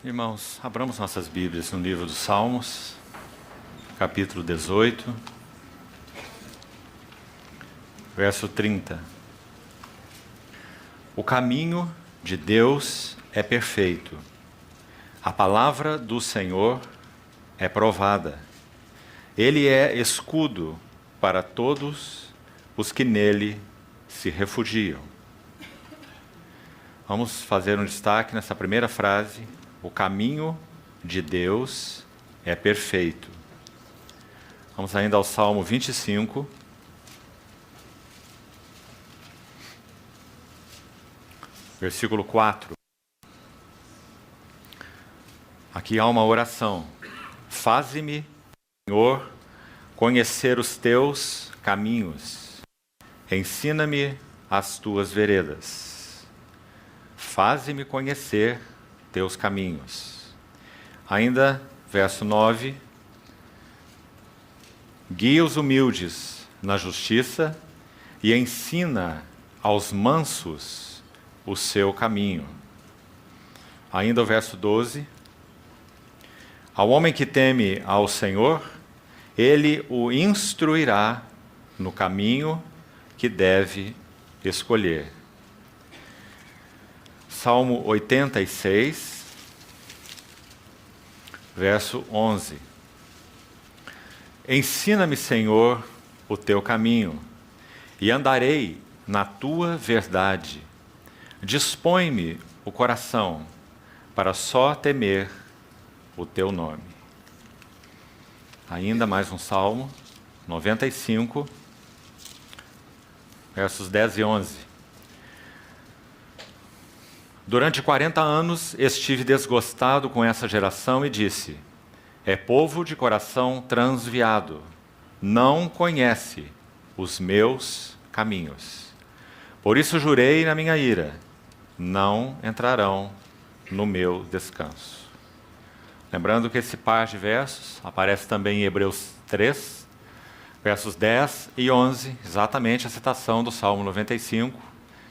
Irmãos, abramos nossas Bíblias no livro dos Salmos, capítulo 18, verso 30. O caminho de Deus é perfeito, a palavra do Senhor é provada. Ele é escudo para todos os que nele se refugiam. Vamos fazer um destaque nessa primeira frase. O caminho de Deus é perfeito. Vamos ainda ao Salmo 25. Versículo 4. Aqui há uma oração. Faze-me, Senhor, conhecer os teus caminhos. Ensina-me as tuas veredas. Faze-me conhecer teus caminhos. Ainda, verso 9. Guia os humildes na justiça e ensina aos mansos o seu caminho. Ainda o verso 12. Ao homem que teme ao Senhor, ele o instruirá no caminho que deve escolher. Salmo 86, verso 11. Ensina-me, Senhor, o teu caminho, e andarei na tua verdade. Dispõe-me o coração para só temer o teu nome. Ainda mais um salmo, 95, versos 10 e 11. Durante 40 anos estive desgostado com essa geração e disse: é povo de coração transviado, não conhece os meus caminhos. Por isso jurei na minha ira, não entrarão no meu descanso. Lembrando que esse par de versos aparece também em Hebreus 3, versos 10 e 11, exatamente a citação do Salmo 95,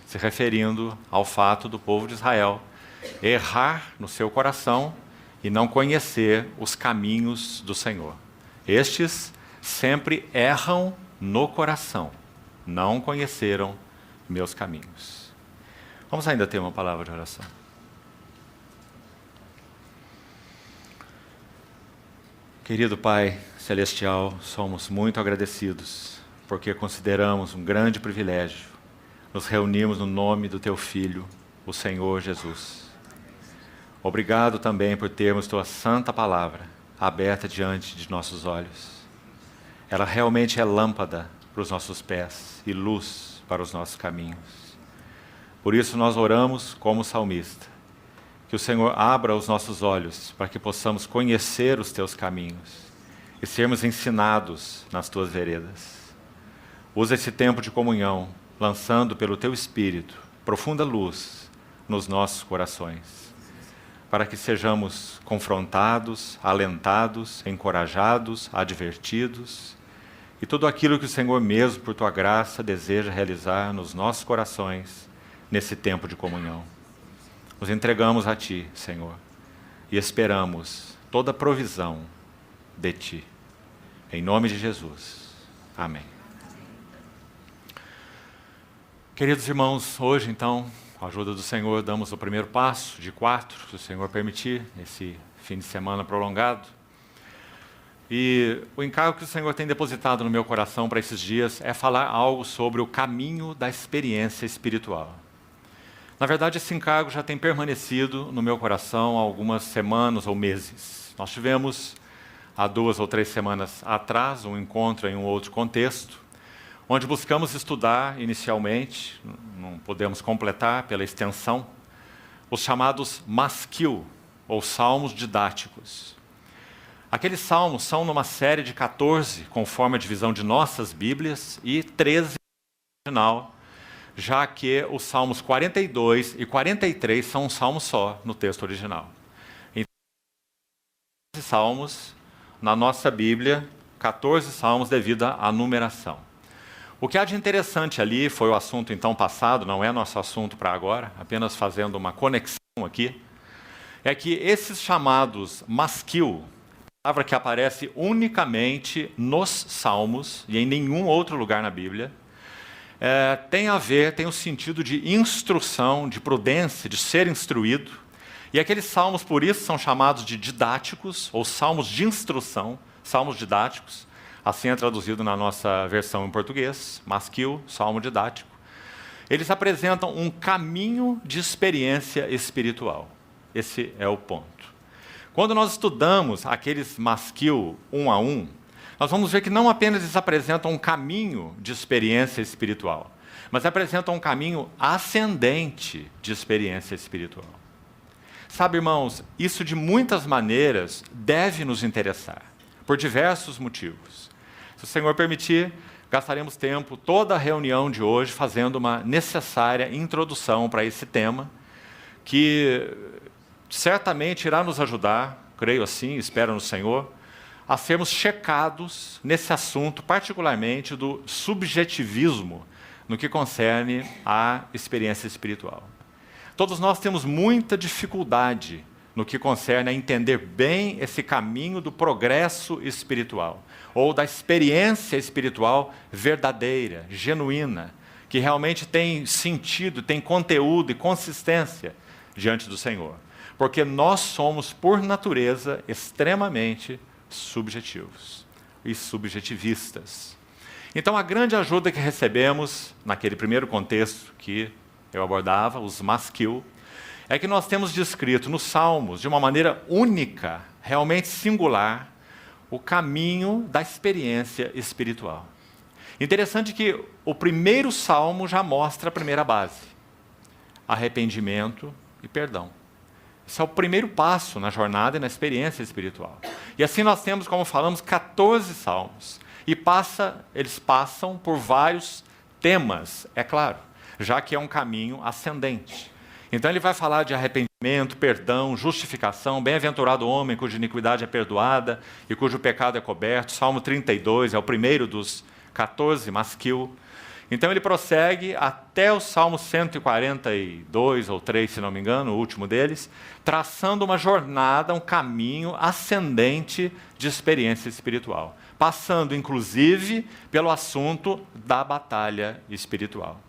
se referindo ao fato do povo de Israel errar no seu coração e não conhecer os caminhos do Senhor. Estes sempre erram no coração, não conheceram meus caminhos. Vamos ainda ter uma palavra de oração. Querido Pai Celestial, somos muito agradecidos, porque consideramos um grande privilégio nos reunirmos no nome do Teu Filho, o Senhor Jesus. Obrigado também por termos Tua santa palavra aberta diante de nossos olhos. Ela realmente é lâmpada para os nossos pés e luz para os nossos caminhos. Por isso nós oramos como salmista, que o Senhor abra os nossos olhos para que possamos conhecer os Teus caminhos e sermos ensinados nas Tuas veredas. Usa esse tempo de comunhão, lançando pelo Teu Espírito profunda luz nos nossos corações, para que sejamos confrontados, alentados, encorajados, advertidos, e tudo aquilo que o Senhor mesmo, por Tua graça, deseja realizar nos nossos corações, nesse tempo de comunhão. Nos entregamos a Ti, Senhor, e esperamos toda provisão de Ti. Em nome de Jesus. Amém. Queridos irmãos, hoje então, com a ajuda do Senhor, damos o primeiro passo de 4, se o Senhor permitir, nesse fim de semana prolongado. E o encargo que o Senhor tem depositado no meu coração para esses dias é falar algo sobre o caminho da experiência espiritual. Na verdade, esse encargo já tem permanecido no meu coração há algumas semanas ou meses. Nós tivemos, há 2 ou 3 semanas atrás, um encontro em um outro contexto, onde buscamos estudar inicialmente, não podemos completar pela extensão, os chamados Maskil, ou salmos didáticos. Aqueles salmos são numa série de 14, conforme a divisão de nossas Bíblias, e 13 no original, já que os salmos 42 e 43 são um salmo só no texto original. Então, 14 salmos na nossa Bíblia, 14 salmos devido à numeração. O que há de interessante ali foi o assunto então passado, não é nosso assunto para agora, apenas fazendo uma conexão aqui, é que esses chamados masquil, palavra que aparece unicamente nos Salmos e em nenhum outro lugar na Bíblia, tem o sentido de instrução, de prudência, de ser instruído. E aqueles salmos, por isso, são chamados de didáticos, ou salmos de instrução, salmos didáticos. Assim é traduzido na nossa versão em português, masquil, salmo didático. Eles apresentam um caminho de experiência espiritual. Esse é o ponto. Quando nós estudamos aqueles masquil um a um, nós vamos ver que não apenas eles apresentam um caminho de experiência espiritual, mas apresentam um caminho ascendente de experiência espiritual. Sabe, irmãos, isso de muitas maneiras deve nos interessar, por diversos motivos. Se o Senhor permitir, gastaremos tempo, toda a reunião de hoje, fazendo uma necessária introdução para esse tema, que certamente irá nos ajudar, creio assim, espero no Senhor, a sermos checados nesse assunto, particularmente do subjetivismo, no que concerne à experiência espiritual. Todos nós temos muita dificuldade no que concerne a entender bem esse caminho do progresso espiritual, ou da experiência espiritual verdadeira, genuína, que realmente tem sentido, tem conteúdo e consistência diante do Senhor. Porque nós somos, por natureza, extremamente subjetivos e subjetivistas. Então, a grande ajuda que recebemos, naquele primeiro contexto que eu abordava, os masquil, é que nós temos descrito nos Salmos, de uma maneira única, realmente singular, o caminho da experiência espiritual. Interessante que o primeiro Salmo já mostra a primeira base: arrependimento e perdão. Esse é o primeiro passo na jornada e na experiência espiritual. E assim nós temos, como falamos, 14 salmos. E eles passam por vários temas, é claro, já que é um caminho ascendente. Então ele vai falar de arrependimento, perdão, justificação, bem-aventurado o homem cuja iniquidade é perdoada e cujo pecado é coberto. Salmo 32 é o primeiro dos 14 masquil. Então ele prossegue até o Salmo 142 ou 3, se não me engano, o último deles, traçando uma jornada, um caminho ascendente de experiência espiritual, passando inclusive pelo assunto da batalha espiritual.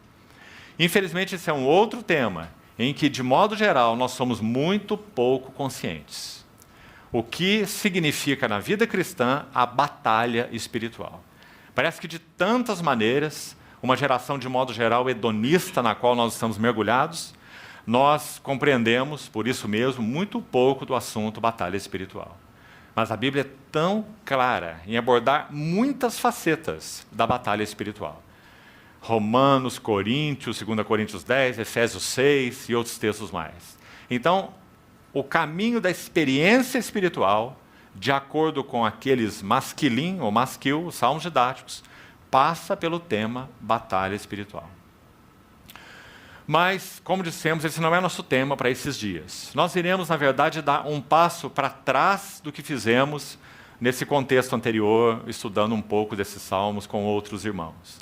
Infelizmente, esse é um outro tema em que, de modo geral, nós somos muito pouco conscientes. O que significa na vida cristã a batalha espiritual? Parece que de tantas maneiras, uma geração de modo geral hedonista na qual nós estamos mergulhados, nós compreendemos, por isso mesmo, muito pouco do assunto batalha espiritual. Mas a Bíblia é tão clara em abordar muitas facetas da batalha espiritual. Romanos, Coríntios, 2 Coríntios 10, Efésios 6 e outros textos mais. Então, o caminho da experiência espiritual, de acordo com aqueles masquilim ou masquil, os salmos didáticos, passa pelo tema batalha espiritual. Mas, como dissemos, esse não é nosso tema para esses dias. Nós iremos, na verdade, dar um passo para trás do que fizemos nesse contexto anterior, estudando um pouco desses salmos com outros irmãos.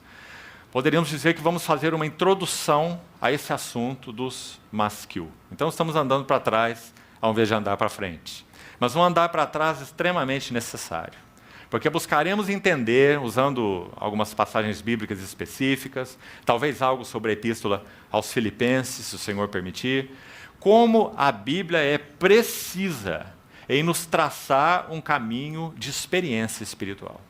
Poderíamos dizer que vamos fazer uma introdução a esse assunto dos masquil. Então, estamos andando para trás, ao invés de andar para frente. Mas um andar para trás extremamente necessário. Porque buscaremos entender, usando algumas passagens bíblicas específicas, talvez algo sobre a epístola aos Filipenses, se o Senhor permitir, como a Bíblia é precisa em nos traçar um caminho de experiência espiritual.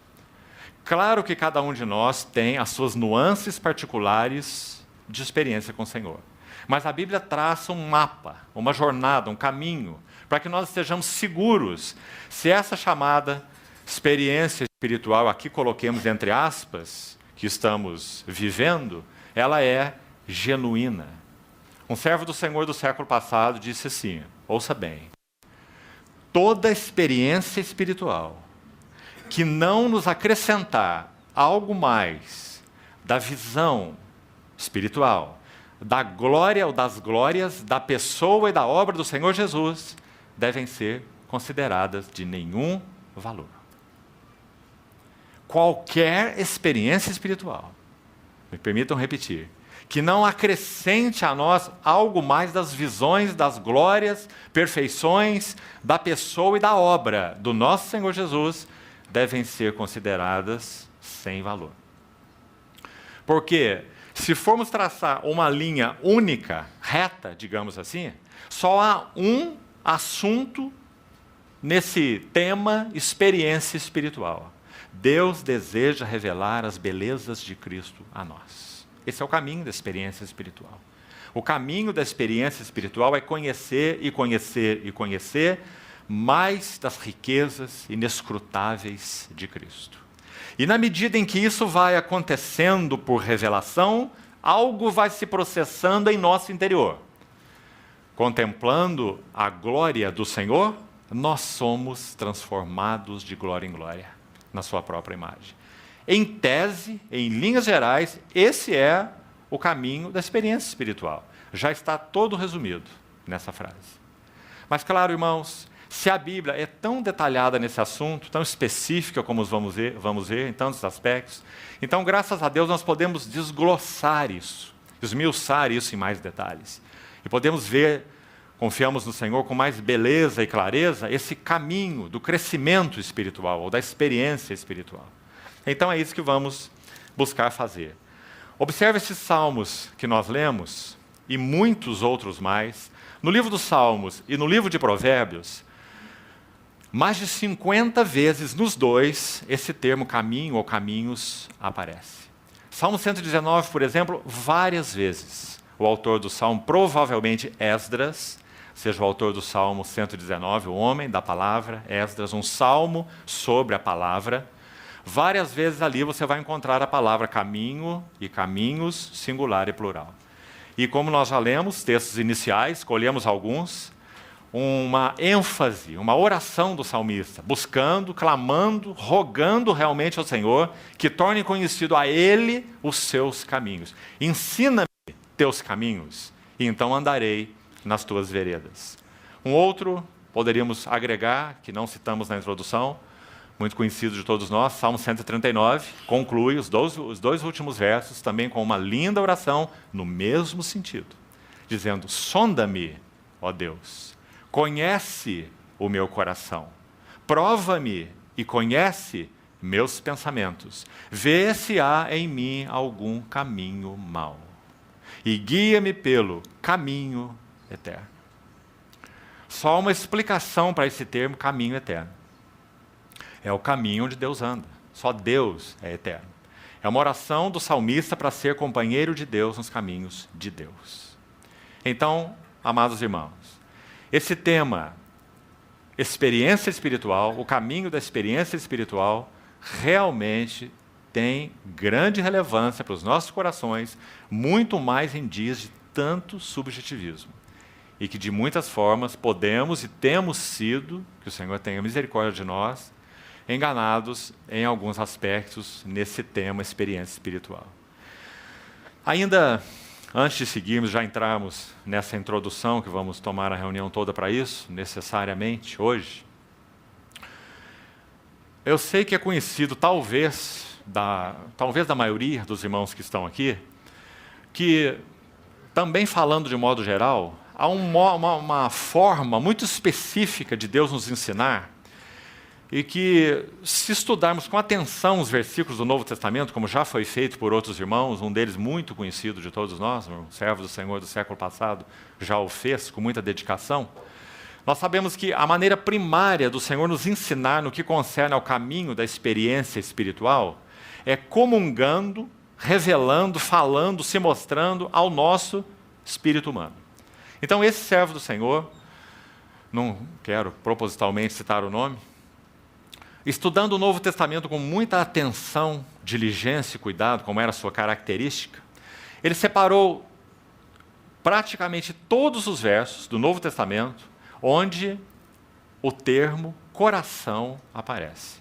Claro que cada um de nós tem as suas nuances particulares de experiência com o Senhor. Mas a Bíblia traça um mapa, uma jornada, um caminho, para que nós estejamos seguros se essa chamada experiência espiritual, aqui coloquemos entre aspas, que estamos vivendo, ela é genuína. Um servo do Senhor do século passado disse assim, ouça bem, toda experiência espiritual que não nos acrescentar algo mais da visão espiritual, da glória ou das glórias da pessoa e da obra do Senhor Jesus, devem ser consideradas de nenhum valor. Qualquer experiência espiritual, me permitam repetir, que não acrescente a nós algo mais das visões, das glórias, perfeições da pessoa e da obra do nosso Senhor Jesus, devem ser consideradas sem valor. Porque se formos traçar uma linha única, reta, digamos assim, só há um assunto nesse tema experiência espiritual. Deus deseja revelar as belezas de Cristo a nós. Esse é o caminho da experiência espiritual. O caminho da experiência espiritual é conhecer e conhecer e conhecer mais das riquezas inescrutáveis de Cristo. E na medida em que isso vai acontecendo por revelação, algo vai se processando em nosso interior. Contemplando a glória do Senhor, nós somos transformados de glória em glória, na sua própria imagem. Em tese, em linhas gerais, esse é o caminho da experiência espiritual. Já está todo resumido nessa frase. Mas claro, irmãos, se a Bíblia é tão detalhada nesse assunto, tão específica como vamos ver em tantos aspectos, então, graças a Deus, nós podemos desglossar isso, esmiuçar isso em mais detalhes. E podemos ver, confiamos no Senhor com mais beleza e clareza, esse caminho do crescimento espiritual, ou da experiência espiritual. Então é isso que vamos buscar fazer. Observe esses salmos que nós lemos, e muitos outros mais. No livro dos Salmos e no livro de Provérbios, mais de 50 vezes nos dois, esse termo caminho ou caminhos aparece. Salmo 119, por exemplo, várias vezes. O autor do salmo, provavelmente Esdras, seja o autor do Salmo 119, o homem da palavra, Esdras, um salmo sobre a palavra. Várias vezes ali você vai encontrar a palavra caminho e caminhos, singular e plural. E como nós já lemos, textos iniciais, escolhemos alguns, uma ênfase, uma oração do salmista, buscando, clamando, rogando realmente ao Senhor que torne conhecido a Ele os seus caminhos. Ensina-me teus caminhos, e então andarei nas tuas veredas. Um outro, poderíamos agregar, que não citamos na introdução, muito conhecido de todos nós, Salmo 139, conclui os dois últimos versos também com uma linda oração no mesmo sentido, dizendo: sonda-me, ó Deus, conhece o meu coração, prova-me e conhece meus pensamentos, vê se há em mim algum caminho mau, e guia-me pelo caminho eterno. Só uma explicação para esse termo, caminho eterno. É o caminho onde Deus anda. Só Deus é eterno. É uma oração do salmista para ser companheiro de Deus nos caminhos de Deus. Então, amados irmãos, esse tema, experiência espiritual, o caminho da experiência espiritual, realmente tem grande relevância para os nossos corações, muito mais em dias de tanto subjetivismo. E que de muitas formas podemos e temos sido, que o Senhor tenha misericórdia de nós, enganados em alguns aspectos nesse tema experiência espiritual. Ainda antes de seguirmos, já entrarmos nessa introdução, que vamos tomar a reunião toda para isso, necessariamente, hoje, eu sei que é conhecido, talvez da maioria dos irmãos que estão aqui, que, também falando de modo geral, há uma forma muito específica de Deus nos ensinar, e que, se estudarmos com atenção os versículos do Novo Testamento, como já foi feito por outros irmãos, um deles muito conhecido de todos nós, um servo do Senhor do século passado, já o fez com muita dedicação, nós sabemos que a maneira primária do Senhor nos ensinar no que concerne ao caminho da experiência espiritual é comungando, revelando, falando, se mostrando ao nosso espírito humano. Então, esse servo do Senhor, não quero propositalmente citar o nome, estudando o Novo Testamento com muita atenção, diligência e cuidado, como era a sua característica, ele separou praticamente todos os versos do Novo Testamento onde o termo coração aparece.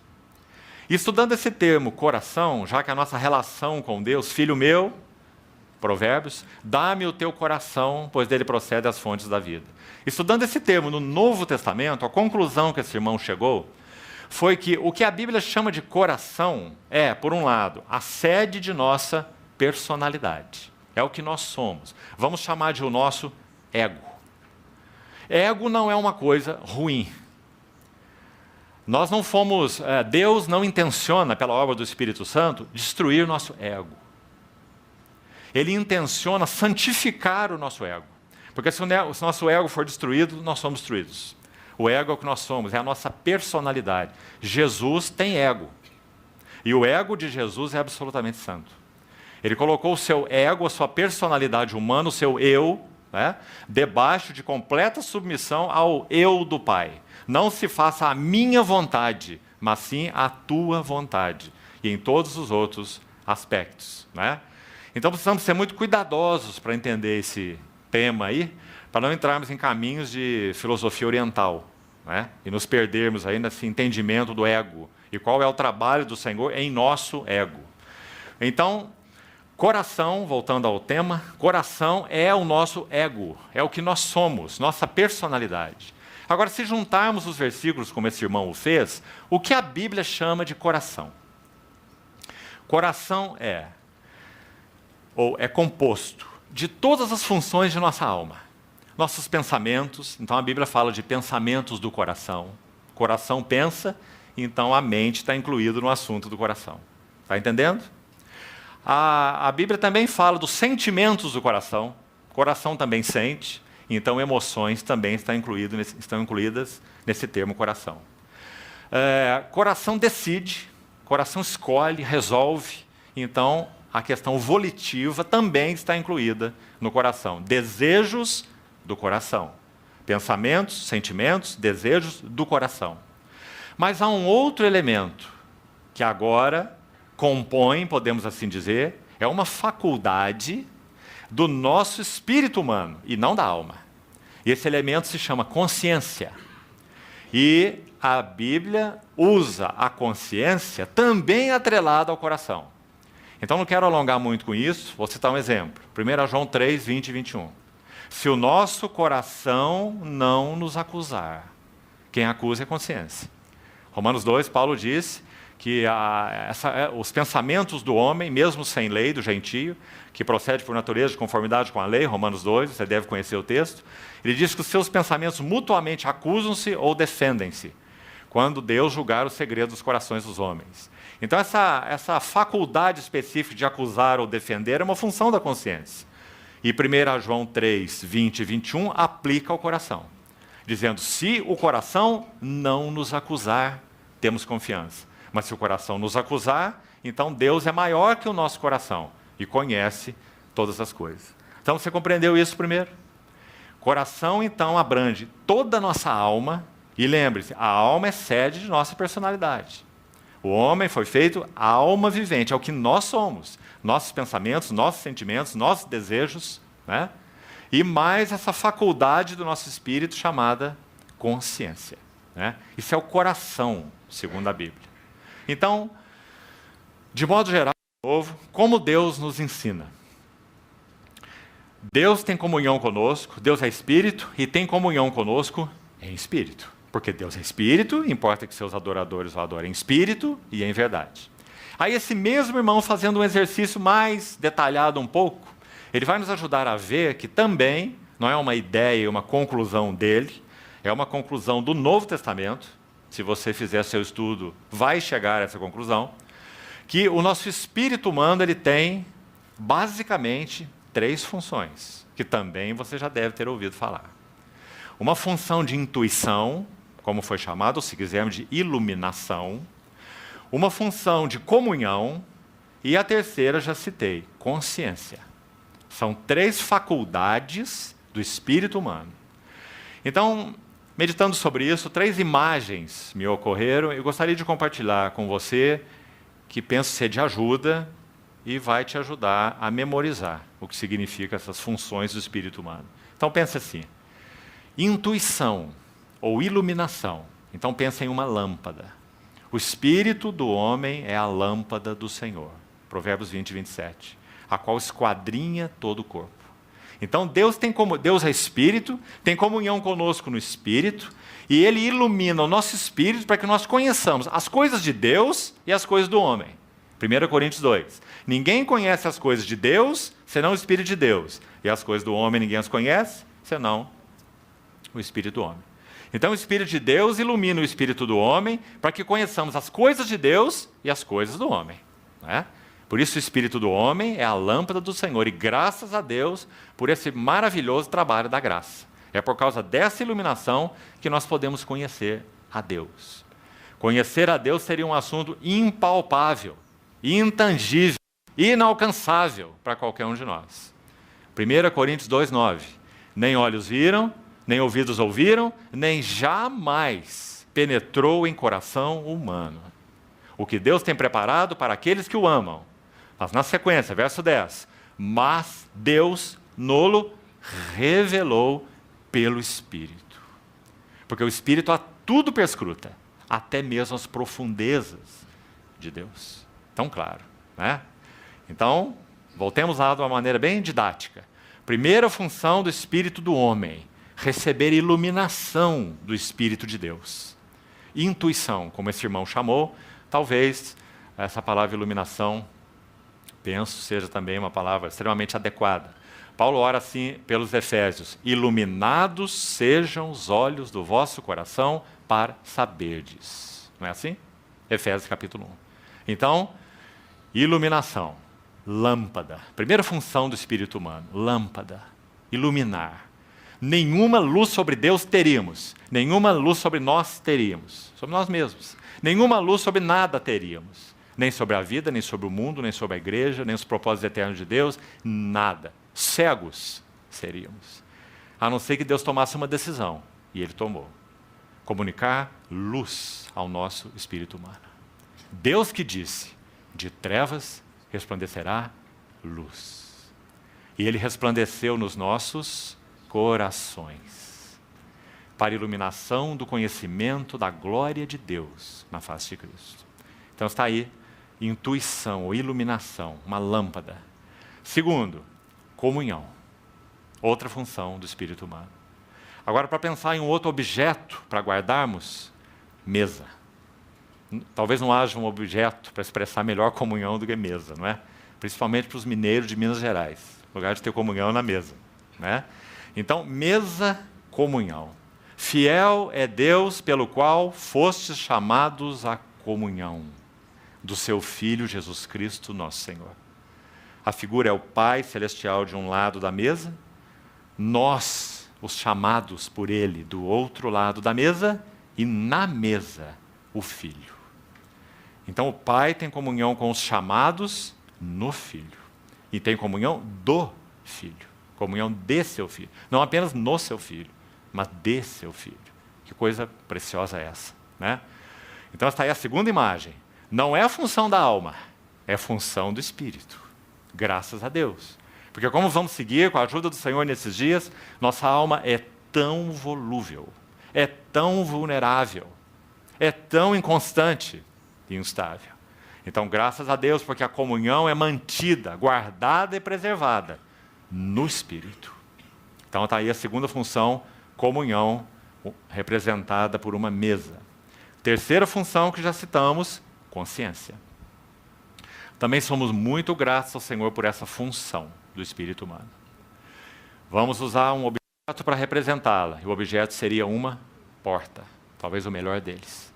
E estudando esse termo coração, já que a nossa relação com Deus, filho meu, Provérbios, dá-me o teu coração, pois dele procede as fontes da vida. Estudando esse termo no Novo Testamento, a conclusão que esse irmão chegou foi que o que a Bíblia chama de coração é, por um lado, a sede de nossa personalidade. é o que nós somos. Vamos chamar de o nosso ego. Ego não é uma coisa ruim. Nós não fomos, Deus não intenciona, pela obra do Espírito Santo, destruir nosso ego. Ele intenciona santificar o nosso ego. Porque se o nosso ego for destruído, nós somos destruídos. O ego é o que nós somos, é a nossa personalidade. Jesus tem ego. E o ego de Jesus é absolutamente santo. Ele colocou o seu ego, a sua personalidade humana, o seu eu, né, debaixo de completa submissão ao eu do Pai. Não se faça a minha vontade, mas sim a tua vontade. E em todos os outros aspectos. Né? Então precisamos ser muito cuidadosos para entender esse tema aí, para não entrarmos em caminhos de filosofia oriental, né? E nos perdermos aí nesse entendimento do ego. E qual é o trabalho do Senhor em nosso ego. Então, coração, voltando ao tema, coração é o nosso ego, é o que nós somos, nossa personalidade. Agora, se juntarmos os versículos como esse irmão o fez, o que a Bíblia chama de coração? Coração é composto de todas as funções de nossa alma. Nossos pensamentos, então a Bíblia fala de pensamentos do coração. O coração pensa, então a mente está incluída no assunto do coração. Está entendendo? A Bíblia também fala dos sentimentos do coração. O coração também sente, então emoções também estão incluídas nesse termo coração. Coração decide, coração escolhe, resolve, então a questão volitiva também está incluída no coração. Desejos do coração. Pensamentos, sentimentos, desejos do coração. Mas há um outro elemento que agora compõe, podemos assim dizer, é uma faculdade do nosso espírito humano e não da alma. E esse elemento se chama consciência. E a Bíblia usa a consciência também atrelada ao coração. Então não quero alongar muito com isso, vou citar um exemplo. 1 João 3, 20 e 21. Se o nosso coração não nos acusar, quem acusa é a consciência. Romanos 2, Paulo diz que os pensamentos do homem, mesmo sem lei, do gentio, que procede por natureza de conformidade com a lei, Romanos 2, você deve conhecer o texto, ele diz que os seus pensamentos mutuamente acusam-se ou defendem-se, quando Deus julgar o segredo dos corações dos homens. Então essa faculdade específica de acusar ou defender é uma função da consciência. E 1 João 3, 20 e 21 aplica ao coração, dizendo, se o coração não nos acusar, temos confiança. Mas se o coração nos acusar, então Deus é maior que o nosso coração e conhece todas as coisas. Então você compreendeu isso primeiro? Coração, então, abrange toda a nossa alma, e lembre-se, a alma é sede de nossa personalidade. O homem foi feito alma vivente, é o que nós somos. Nossos pensamentos, nossos sentimentos, nossos desejos, né? E mais essa faculdade do nosso espírito chamada consciência. Né? Isso é o coração, segundo a Bíblia. Então, de modo geral, de novo, como Deus nos ensina? Deus tem comunhão conosco, Deus é espírito e tem comunhão conosco em espírito. Porque Deus é espírito, importa que seus adoradores o adorem em espírito e em verdade. Aí esse mesmo irmão, fazendo um exercício mais detalhado um pouco, ele vai nos ajudar a ver que também não é uma ideia, uma conclusão dele, é uma conclusão do Novo Testamento. Se você fizer seu estudo, vai chegar a essa conclusão, que o nosso espírito humano ele tem basicamente 3 funções, que também você já deve ter ouvido falar. Uma função de intuição, como foi chamado, ou se quisermos, de iluminação. Uma função de comunhão. E a terceira, já citei, consciência. São 3 faculdades do espírito humano. Então, meditando sobre isso, 3 imagens me ocorreram. Eu gostaria de compartilhar com você, que penso ser de ajuda, e vai te ajudar a memorizar o que significa essas funções do espírito humano. Então, pense assim. Intuição ou iluminação. Então pensa em uma lâmpada. O espírito do homem é a lâmpada do Senhor. Provérbios 20, 27. A qual esquadrinha todo o corpo. Então Deus é espírito, tem comunhão conosco no espírito, e Ele ilumina o nosso espírito para que nós conheçamos as coisas de Deus e as coisas do homem. 1 Coríntios 2. Ninguém conhece as coisas de Deus senão o Espírito de Deus. E as coisas do homem ninguém as conhece, senão o Espírito do homem. Então o Espírito de Deus ilumina o espírito do homem para que conheçamos as coisas de Deus e as coisas do homem. Né? Por isso o Espírito do homem é a lâmpada do Senhor. E graças a Deus por esse maravilhoso trabalho da graça. É por causa dessa iluminação que nós podemos conhecer a Deus. Conhecer a Deus seria um assunto impalpável, intangível, inalcançável para qualquer um de nós. 1 Coríntios 2,9. Nem olhos viram, nem ouvidos ouviram, nem jamais penetrou em coração humano o que Deus tem preparado para aqueles que o amam. Mas na sequência, verso 10. Mas Deus nolo revelou pelo Espírito. Porque o Espírito a tudo perscruta, até mesmo as profundezas de Deus. Tão claro, né? Então, voltemos lá de uma maneira bem didática. Primeira função do Espírito do homem, receber iluminação do Espírito de Deus. Intuição, como esse irmão chamou, talvez essa palavra iluminação, penso, seja também uma palavra extremamente adequada. Paulo ora assim pelos Efésios: iluminados sejam os olhos do vosso coração para saberdes. Não é assim? Efésios capítulo 1. Então, iluminação, lâmpada. Primeira função do espírito humano, lâmpada, iluminar. Nenhuma luz sobre Deus teríamos, nenhuma luz sobre nós teríamos, sobre nós mesmos. Nenhuma luz sobre nada teríamos, nem sobre a vida, nem sobre o mundo, nem sobre a igreja, nem os propósitos eternos de Deus, nada. Cegos seríamos, a não ser que Deus tomasse uma decisão, e Ele tomou. Comunicar luz ao nosso espírito humano. Deus que disse, de trevas resplandecerá luz. E Ele resplandeceu nos nossos corações, para a iluminação do conhecimento da glória de Deus na face de Cristo. Então está aí, intuição ou iluminação, uma lâmpada. Segundo, comunhão, outra função do espírito humano. Agora, para pensar em um outro objeto para guardarmos, mesa. Talvez não haja um objeto para expressar melhor comunhão do que mesa, não é? Principalmente para os mineiros de Minas Gerais, lugar de ter comunhão na mesa, né? Então, mesa, comunhão. Fiel é Deus pelo qual fostes chamados à comunhão do seu Filho Jesus Cristo, nosso Senhor. A figura é o Pai Celestial de um lado da mesa, nós, os chamados por Ele, do outro lado da mesa, e na mesa, o Filho. Então o Pai tem comunhão com os chamados no Filho, e tem comunhão do Filho, comunhão de seu Filho. Não apenas no seu Filho, mas de seu Filho. Que coisa preciosa é essa, né? Então está aí a segunda imagem. Não é a função da alma, é a função do Espírito. Graças a Deus. Porque como vamos seguir com a ajuda do Senhor nesses dias, nossa alma é tão volúvel, é tão vulnerável, é tão inconstante e instável. Então, graças a Deus, porque a comunhão é mantida, guardada e preservada no Espírito. Então está aí a segunda função, comunhão, representada por uma mesa. Terceira função que já citamos, consciência. Também somos muito gratos ao Senhor por essa função do espírito humano. Vamos usar um objeto para representá-la, e o objeto seria uma porta, talvez o melhor deles.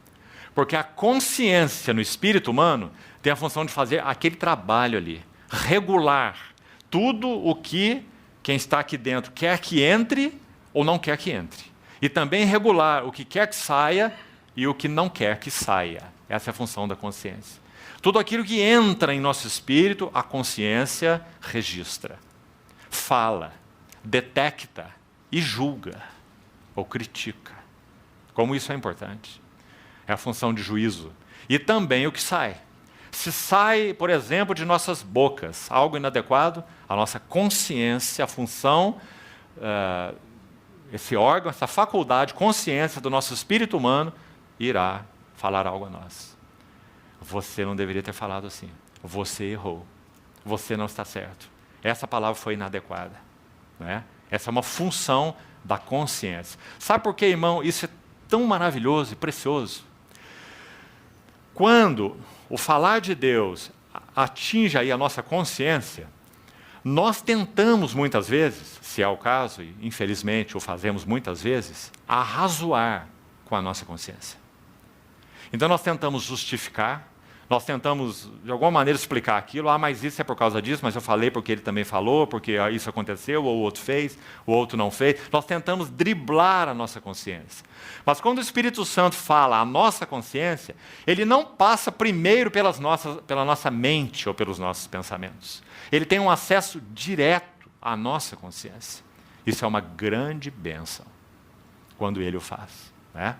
Porque a consciência no espírito humano tem a função de fazer aquele trabalho ali, regular tudo o que quem está aqui dentro quer que entre ou não quer que entre. E também regular o que quer que saia e o que não quer que saia. Essa é a função da consciência. Tudo aquilo que entra em nosso espírito, a consciência registra, fala, detecta e julga ou critica. Como isso é importante. É a função de juízo. E também o que sai. Se sai, por exemplo, de nossas bocas algo inadequado, a nossa consciência, a função, esse órgão, essa faculdade, consciência do nosso espírito humano, irá falar algo a nós. Você não deveria ter falado assim. Você errou. Você não está certo. Essa palavra foi inadequada. Né? Essa é uma função da consciência. Sabe por quê, irmão? Isso é tão maravilhoso e precioso. Quando o falar de Deus atinge aí a nossa consciência, Nós tentamos muitas vezes, se é o caso, e infelizmente o fazemos muitas vezes, arrazoar com a nossa consciência. Então nós tentamos justificar, nós tentamos de alguma maneira explicar aquilo, mas isso é por causa disso, mas eu falei porque ele também falou, porque isso aconteceu, ou o outro fez, o outro não fez. Nós tentamos driblar a nossa consciência. Mas quando o Espírito Santo fala a nossa consciência, ele não passa primeiro pela nossa mente ou pelos nossos pensamentos. Ele tem um acesso direto à nossa consciência. Isso é uma grande bênção quando ele o faz, né?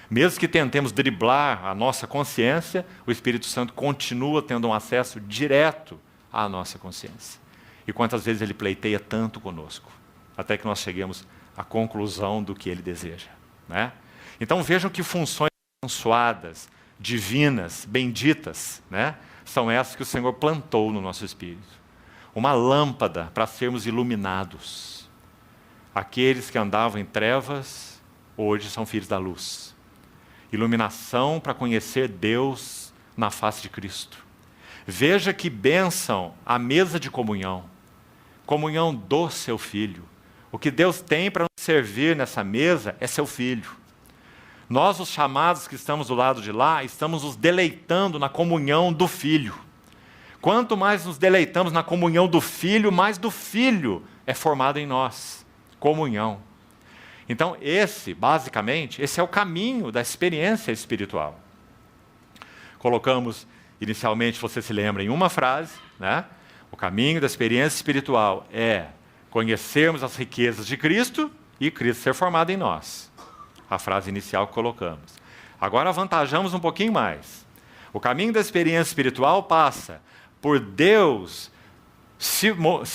Mesmo que tentemos driblar a nossa consciência, o Espírito Santo continua tendo um acesso direto à nossa consciência. E quantas vezes ele pleiteia tanto conosco, até que nós cheguemos à conclusão do que ele deseja, né? Então vejam que funções abençoadas, divinas, benditas, né, são essas que o Senhor plantou no nosso espírito. Uma lâmpada para sermos iluminados. Aqueles que andavam em trevas, hoje são filhos da luz. Iluminação para conhecer Deus na face de Cristo. Veja que bênção a mesa de comunhão. Comunhão do seu Filho. O que Deus tem para nos servir nessa mesa é seu Filho. Nós, os chamados que estamos do lado de lá, estamos nos deleitando na comunhão do Filho. Quanto mais nos deleitamos na comunhão do Filho, mais do Filho é formado em nós. Comunhão. Então, basicamente, esse é o caminho da experiência espiritual. Colocamos, inicialmente, você se lembra, em uma frase, né? O caminho da experiência espiritual é conhecermos as riquezas de Cristo e Cristo ser formado em nós. A frase inicial que colocamos. Agora avantajamos um pouquinho mais. O caminho da experiência espiritual passa por Deus se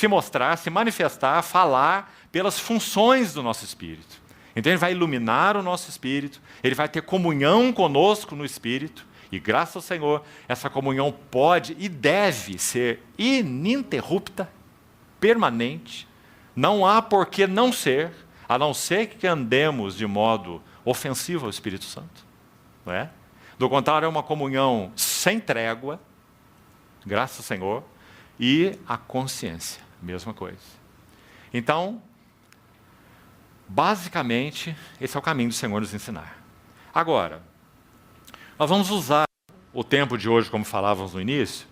mostrar, se manifestar, falar pelas funções do nosso espírito. Então ele vai iluminar o nosso espírito, ele vai ter comunhão conosco no espírito, e graças ao Senhor, essa comunhão pode e deve ser ininterrupta, permanente, não há por que não ser, a não ser que andemos de modo ofensivo ao Espírito Santo. Não é? Do contrário, é uma comunhão sem trégua, graças ao Senhor, e a consciência, mesma coisa. Então, basicamente, esse é o caminho do Senhor nos ensinar. Agora, nós vamos usar o tempo de hoje, como falávamos no início,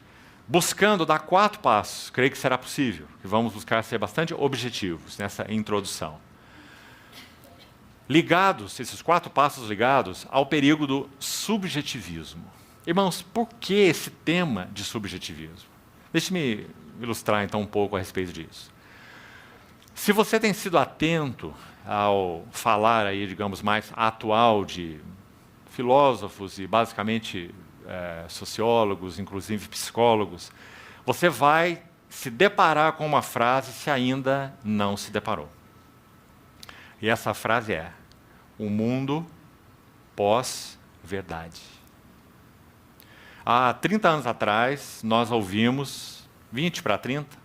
buscando dar 4 passos, creio que será possível, que vamos buscar ser bastante objetivos nessa introdução. Ligados, esses 4 passos ligados ao perigo do subjetivismo. Irmãos, por que esse tema de subjetivismo? Deixe-me ilustrar então um pouco a respeito disso. Se você tem sido atento ao falar aí, digamos, mais atual de filósofos e basicamente sociólogos, inclusive psicólogos, você vai se deparar com uma frase se ainda não se deparou. E essa frase é: o mundo pós-verdade. Há 30 anos atrás, nós ouvimos, 20 para 30,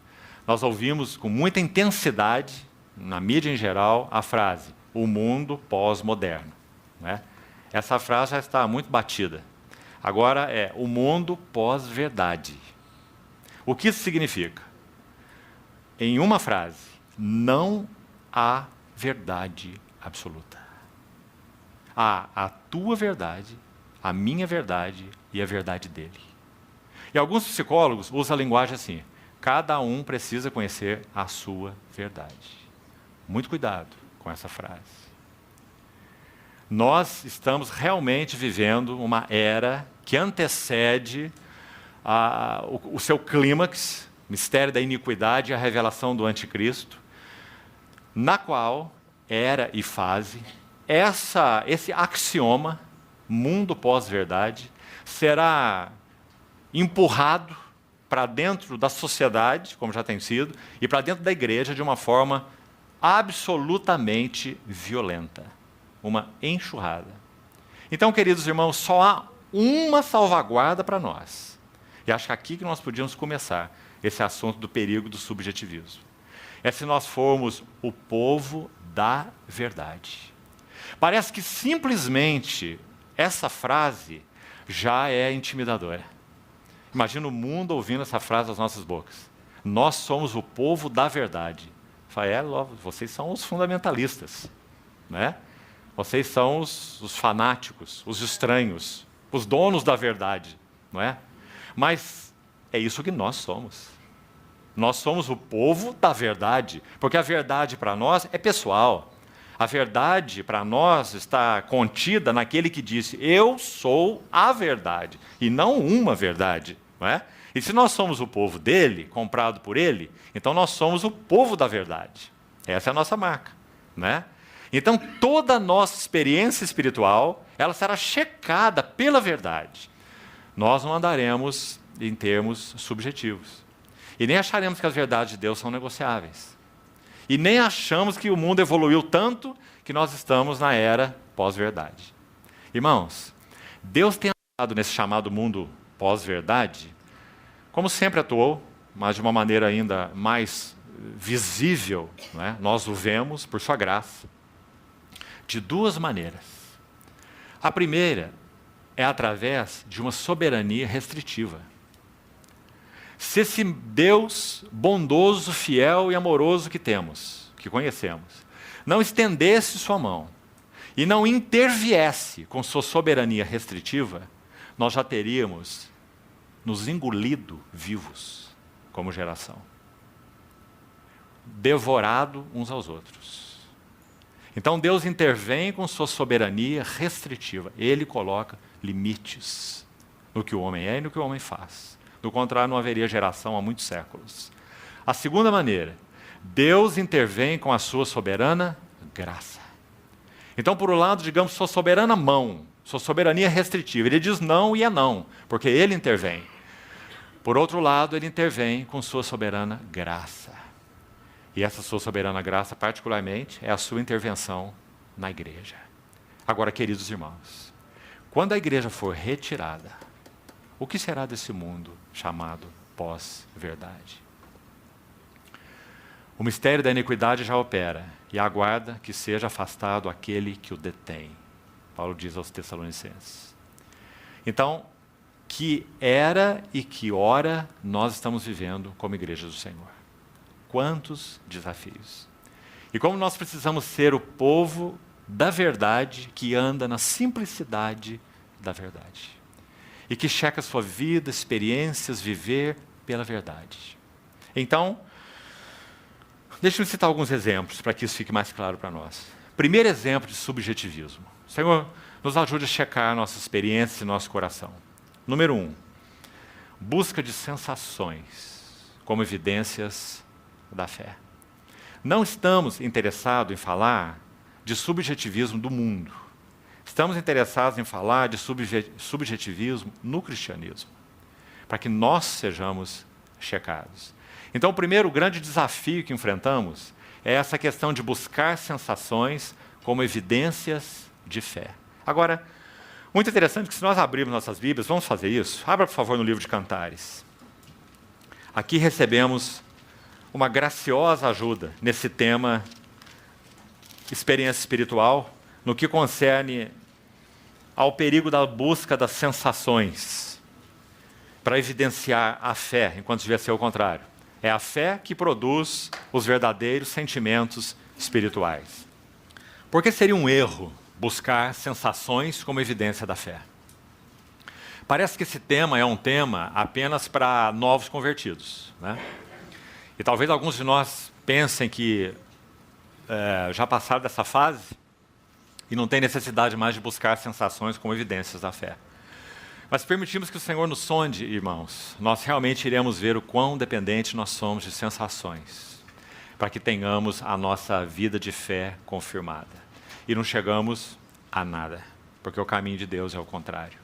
nós ouvimos com muita intensidade, na mídia em geral, a frase, o mundo pós-moderno. Né? Essa frase já está muito batida. Agora é o mundo pós-verdade. O que isso significa? Em uma frase, não há verdade absoluta. Há a tua verdade, a minha verdade e a verdade dele. E alguns psicólogos usam a linguagem assim: cada um precisa conhecer a sua verdade. Muito cuidado com essa frase. Nós estamos realmente vivendo uma era que antecede o seu clímax, mistério da iniquidade e a revelação do anticristo, na qual era e fase, esse axioma, mundo pós-verdade, será empurrado para dentro da sociedade, como já tem sido, e para dentro da igreja de uma forma absolutamente violenta. Uma enxurrada. Então, queridos irmãos, só há uma salvaguarda para nós. E acho que aqui que nós podíamos começar esse assunto do perigo do subjetivismo. É se nós formos o povo da verdade. Parece que simplesmente essa frase já é intimidadora. Imagina o mundo ouvindo essa frase das nossas bocas. Nós somos o povo da verdade. Vocês são os fundamentalistas, né? Vocês são os fanáticos, os estranhos, os donos da verdade, não é? Mas é isso que nós somos. Nós somos o povo da verdade, porque a verdade para nós é pessoal. A verdade para nós está contida naquele que disse: eu sou a verdade, e não uma verdade, não é? E se nós somos o povo dele, comprado por ele, então nós somos o povo da verdade. Essa é a nossa marca, né? Então toda a nossa experiência espiritual, ela será checada pela verdade. Nós não andaremos em termos subjetivos. E nem acharemos que as verdades de Deus são negociáveis. E nem achamos que o mundo evoluiu tanto que nós estamos na era pós-verdade. Irmãos, Deus tem atuado nesse chamado mundo pós-verdade, como sempre atuou, mas de uma maneira ainda mais visível, não é? Nós o vemos por sua graça, de duas maneiras. A primeira é através de uma soberania restritiva. Se esse Deus bondoso, fiel e amoroso que temos, que conhecemos, não estendesse sua mão e não interviesse com sua soberania restritiva, nós já teríamos nos engolido vivos como geração, devorado uns aos outros. Então Deus intervém com sua soberania restritiva. Ele coloca limites no que o homem é e no que o homem faz. Do contrário, não haveria geração há muitos séculos. A segunda maneira, Deus intervém com a sua soberana graça. Então, por um lado, digamos, sua soberana mão, sua soberania restritiva. Ele diz não e é não, porque ele intervém. Por outro lado, ele intervém com sua soberana graça. E essa sua soberana graça, particularmente, é a sua intervenção na igreja. Agora, queridos irmãos, quando a igreja for retirada, o que será desse mundo chamado pós-verdade? O mistério da iniquidade já opera e aguarda que seja afastado aquele que o detém. Paulo diz aos Tessalonicenses. Então, que era e que hora nós estamos vivendo como igreja do Senhor? Quantos desafios! E como nós precisamos ser o povo da verdade que anda na simplicidade da verdade. E que checa a sua vida, experiências, viver pela verdade. Então, deixe-me citar alguns exemplos para que isso fique mais claro para nós. Primeiro exemplo de subjetivismo. Senhor, nos ajude a checar nossa experiência e nosso coração. Número 1, busca de sensações como evidências da fé. Não estamos interessados em falar de subjetivismo do mundo. Estamos interessados em falar de subjetivismo no cristianismo, para que nós sejamos checados. Então, o primeiro grande desafio que enfrentamos é essa questão de buscar sensações como evidências de fé. Agora, muito interessante que se nós abrirmos nossas Bíblias, vamos fazer isso? Abra, por favor, no livro de Cantares. Aqui recebemos uma graciosa ajuda nesse tema experiência espiritual, no que concerne ao perigo da busca das sensações, para evidenciar a fé, enquanto devia ser o contrário. É a fé que produz os verdadeiros sentimentos espirituais. Por que seria um erro buscar sensações como evidência da fé? Parece que esse tema é um tema apenas para novos convertidos, né? E talvez alguns de nós pensem que já passaram dessa fase e não tem necessidade mais de buscar sensações como evidências da fé. Mas se permitirmos que o Senhor nos sonde, irmãos, nós realmente iremos ver o quão dependente nós somos de sensações, para que tenhamos a nossa vida de fé confirmada. E não chegamos a nada, porque o caminho de Deus é o contrário.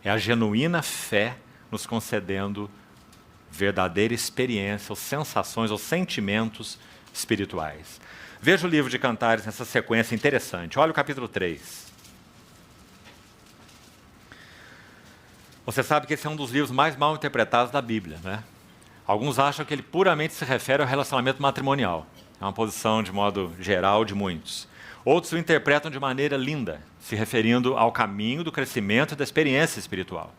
É a genuína fé nos concedendo verdadeira experiência, ou sensações, ou sentimentos espirituais. Veja o livro de Cantares nessa sequência interessante. Olha o capítulo 3. Você sabe que esse é um dos livros mais mal interpretados da Bíblia, né? Alguns acham que ele puramente se refere ao relacionamento matrimonial. É uma posição, de modo geral, de muitos. Outros o interpretam de maneira linda, se referindo ao caminho do crescimento e da experiência espiritual.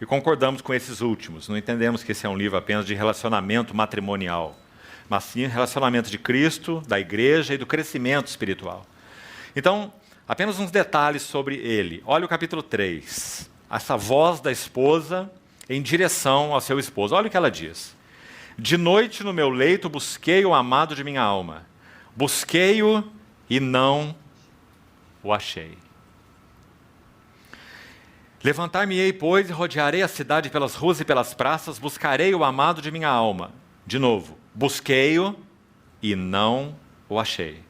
e concordamos com esses últimos. Não entendemos que esse é um livro apenas de relacionamento matrimonial, mas sim relacionamento de Cristo, da igreja e do crescimento espiritual. Então, apenas uns detalhes sobre ele. Olha o capítulo 3. Essa voz da esposa em direção ao seu esposo. Olha o que ela diz. De noite no meu leito busquei o amado de minha alma. Busquei-o e não o achei. Levantar-me-ei, pois, e rodearei a cidade pelas ruas e pelas praças, buscarei o amado de minha alma. De novo, busquei-o e não o achei.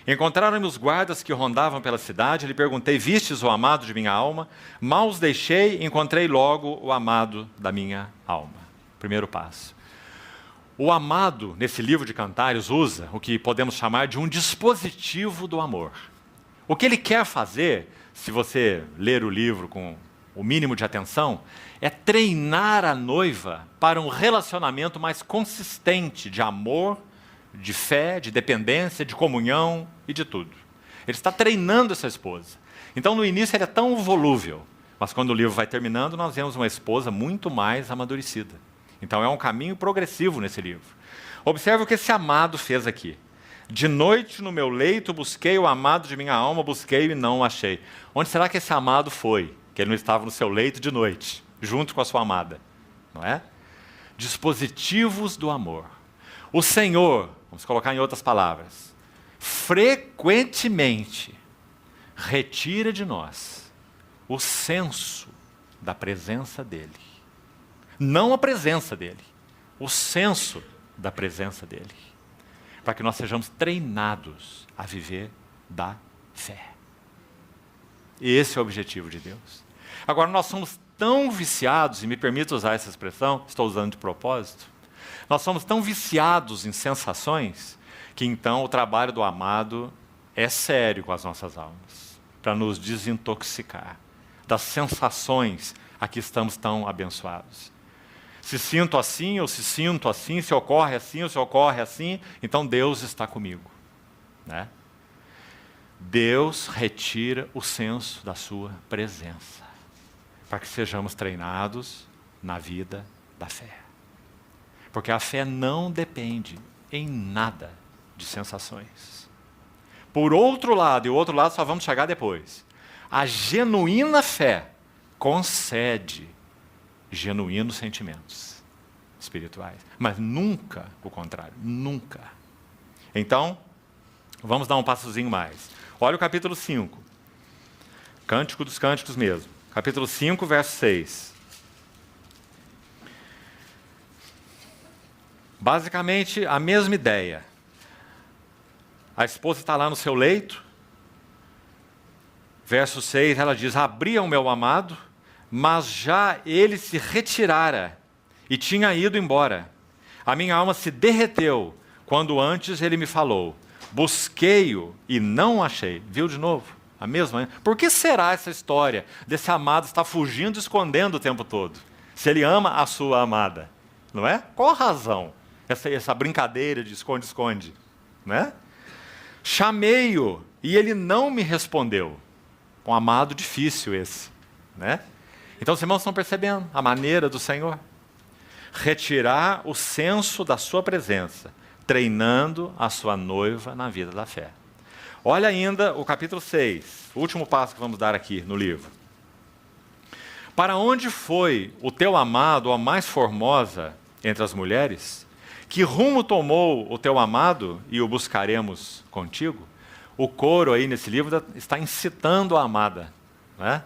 Encontraram-me os guardas que rondavam pela cidade, lhe perguntei, vistes o amado de minha alma? Mal os deixei, encontrei logo o amado da minha alma. Primeiro passo. O amado, nesse livro de Cantares, usa o que podemos chamar de um dispositivo do amor. O que ele quer fazer, se você ler o livro com o mínimo de atenção, é treinar a noiva para um relacionamento mais consistente de amor, de fé, de dependência, de comunhão e de tudo. Ele está treinando essa esposa. Então, no início, ele é tão volúvel, mas quando o livro vai terminando, nós vemos uma esposa muito mais amadurecida. Então, é um caminho progressivo nesse livro. Observe o que esse amado fez aqui. De noite no meu leito busquei o amado de minha alma, busquei e não o achei. Onde será que esse amado foi? Que ele não estava no seu leito de noite, junto com a sua amada. Não é? Dispositivos do amor. O Senhor, vamos colocar em outras palavras, frequentemente retira de nós o senso da presença dEle. Não a presença dEle, o senso da presença dEle. Para que nós sejamos treinados a viver da fé. Esse é o objetivo de Deus. Agora, nós somos tão viciados, e me permito usar essa expressão, estou usando de propósito, nós somos tão viciados em sensações, que então o trabalho do amado é sério com as nossas almas, para nos desintoxicar das sensações a que estamos tão abençoados. Se sinto assim, ou se sinto assim, se ocorre assim, ou se ocorre assim, então Deus está comigo. Né? Deus retira o senso da sua presença, para que sejamos treinados na vida da fé. Porque a fé não depende em nada de sensações. Por outro lado, e o outro lado só vamos chegar depois, a genuína fé concede genuínos sentimentos espirituais, mas nunca o contrário, nunca. Então, vamos dar um passozinho mais. Olha o capítulo 5, Cântico dos Cânticos mesmo, capítulo 5, verso 6. Basicamente, a mesma ideia. A esposa está lá no seu leito, verso 6, ela diz, abria o meu amado, mas já ele se retirara e tinha ido embora. A minha alma se derreteu quando antes ele me falou. Busquei-o e não o achei. Viu de novo? A mesma. Por que será essa história desse amado estar fugindo e escondendo o tempo todo? Se ele ama a sua amada. Não é? Qual a razão? Essa brincadeira de esconde-esconde. Não é? Chamei-o e ele não me respondeu. Um amado difícil esse. Né? Então os irmãos estão percebendo a maneira do Senhor? Retirar o senso da sua presença, treinando a sua noiva na vida da fé. Olha ainda o capítulo 6, o último passo que vamos dar aqui no livro. Para onde foi o teu amado, a mais formosa entre as mulheres? Que rumo tomou o teu amado e o buscaremos contigo? O coro aí nesse livro está incitando a amada, né?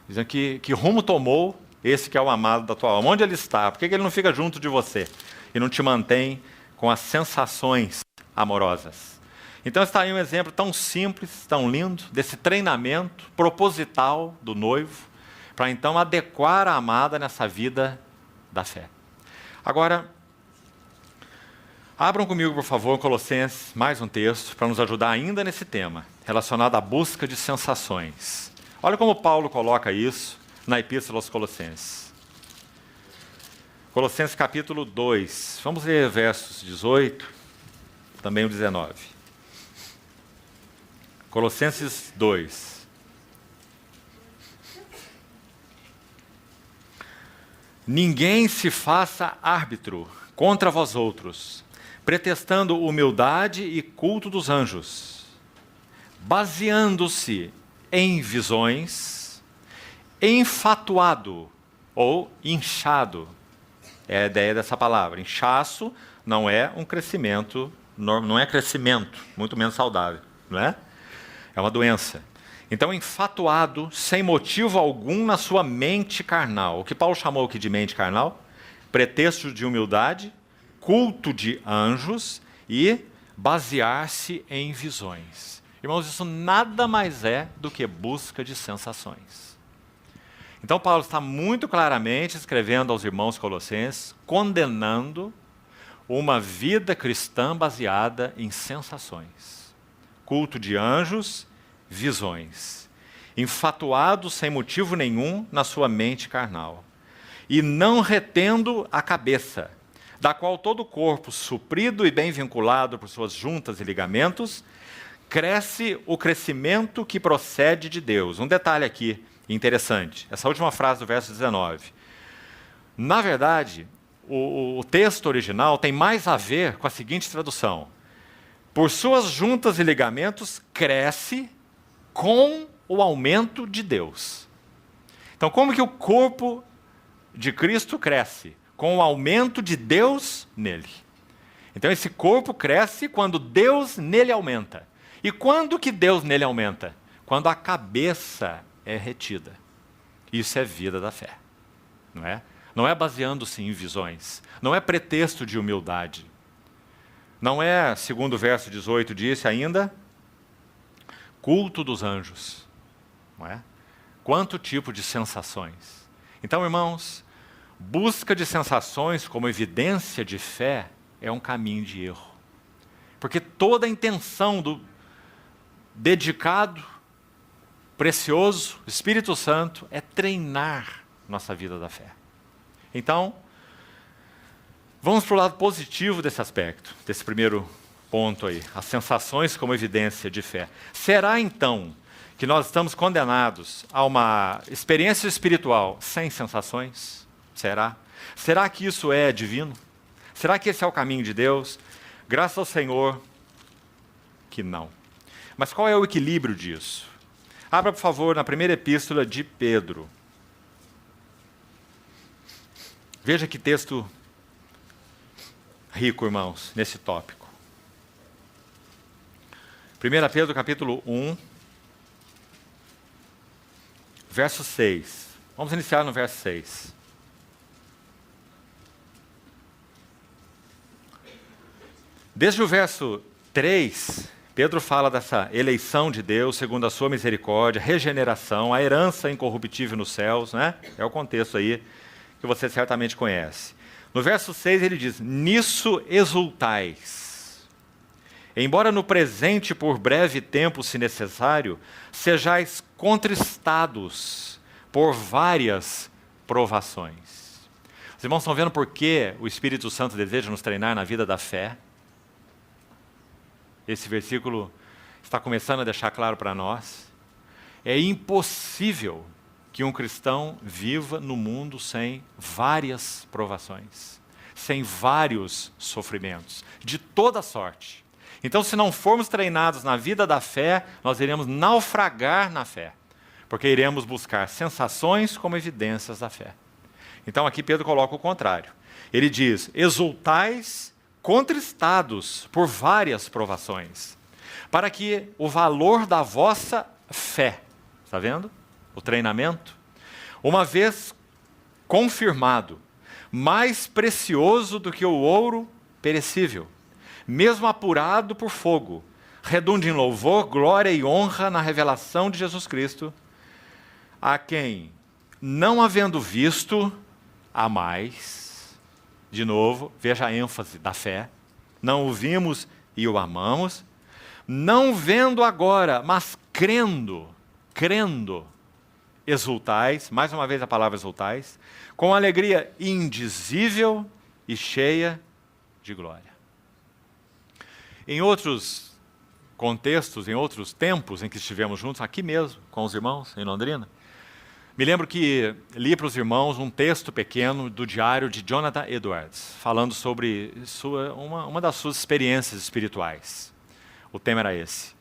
Dizendo que rumo tomou esse que é o amado da tua alma. Onde ele está? Por que ele não fica junto de você e não te mantém com as sensações amorosas? Então está aí um exemplo tão simples, tão lindo, desse treinamento proposital do noivo, para então adequar a amada nessa vida da fé. Agora, abram comigo, por favor, Colossenses, mais um texto, para nos ajudar ainda nesse tema, relacionado à busca de sensações. Olha como Paulo coloca isso na Epístola aos Colossenses. Colossenses capítulo 2, vamos ler versos 18, também o 19. Colossenses 2. Ninguém se faça árbitro contra vós outros, pretextando humildade e culto dos anjos, baseando-se em visões, enfatuado ou inchado. É a ideia dessa palavra. Inchaço não é um crescimento, não é crescimento, muito menos saudável, não é? É uma doença. Então, enfatuado, sem motivo algum na sua mente carnal. O que Paulo chamou aqui de mente carnal? Pretexto de humildade, culto de anjos e basear-se em visões. Irmãos, isso nada mais é do que busca de sensações. Então, Paulo está muito claramente escrevendo aos irmãos colossenses, condenando uma vida cristã baseada em sensações. Culto de anjos, visões. Enfatuado sem motivo nenhum na sua mente carnal. E não retendo a cabeça, da qual todo o corpo, suprido e bem vinculado por suas juntas e ligamentos, cresce o crescimento que procede de Deus. Um detalhe aqui interessante, essa última frase do verso 19. Na verdade, o texto original tem mais a ver com a seguinte tradução: por suas juntas e ligamentos cresce com o aumento de Deus. Então, como que o corpo de Cristo cresce? Com o aumento de Deus nele. Então, esse corpo cresce quando Deus nele aumenta. E quando que Deus nele aumenta? Quando a cabeça é retida. Isso é vida da fé, não é? Não é baseando-se em visões. Não é pretexto de humildade. Não é, segundo o verso 18 disse ainda, culto dos anjos, não é? Quanto tipo de sensações. Então, irmãos, busca de sensações como evidência de fé é um caminho de erro. Porque toda a intenção do dedicado, precioso, Espírito Santo é treinar nossa vida da fé. Então, vamos para o lado positivo desse aspecto, desse primeiro ponto aí, as sensações como evidência de fé. Será então que nós estamos condenados a uma experiência espiritual sem sensações? Será? Será que isso é divino? Será que esse é o caminho de Deus? Graças ao Senhor que não. Mas qual é o equilíbrio disso? Abra, por favor, na primeira epístola de Pedro. Veja que texto rico, irmãos, nesse tópico. 1 Pedro capítulo 1, verso 6. Vamos iniciar no verso 6. Desde o verso 3, Pedro fala dessa eleição de Deus segundo a sua misericórdia, regeneração, a herança incorruptível nos céus, né? É o contexto aí que você certamente conhece. No verso 6 ele diz, nisso exultais. Embora no presente, por breve tempo, se necessário, sejais contristados por várias provações. Os irmãos estão vendo por que o Espírito Santo deseja nos treinar na vida da fé? Esse versículo está começando a deixar claro para nós. É impossível que um cristão viva no mundo sem várias provações, sem vários sofrimentos, de toda sorte. Então, se não formos treinados na vida da fé, nós iremos naufragar na fé, porque iremos buscar sensações como evidências da fé. Então, aqui Pedro coloca o contrário. Ele diz, exultais contristados por várias provações, para que o valor da vossa fé, está vendo? O treinamento, uma vez confirmado, mais precioso do que o ouro perecível, mesmo apurado por fogo, redunde em louvor, glória e honra na revelação de Jesus Cristo, a quem, não havendo visto, há mais. De novo, veja a ênfase da fé. Não o vimos e o amamos. Não vendo agora, mas crendo, exultais, mais uma vez a palavra exultais, com alegria indizível e cheia de glória. Em outros contextos, em outros tempos em que estivemos juntos, aqui mesmo, com os irmãos, em Londrina, Me lembro que li para os irmãos um texto pequeno do diário de Jonathan Edwards, falando sobre uma das suas experiências espirituais. O tema era esse.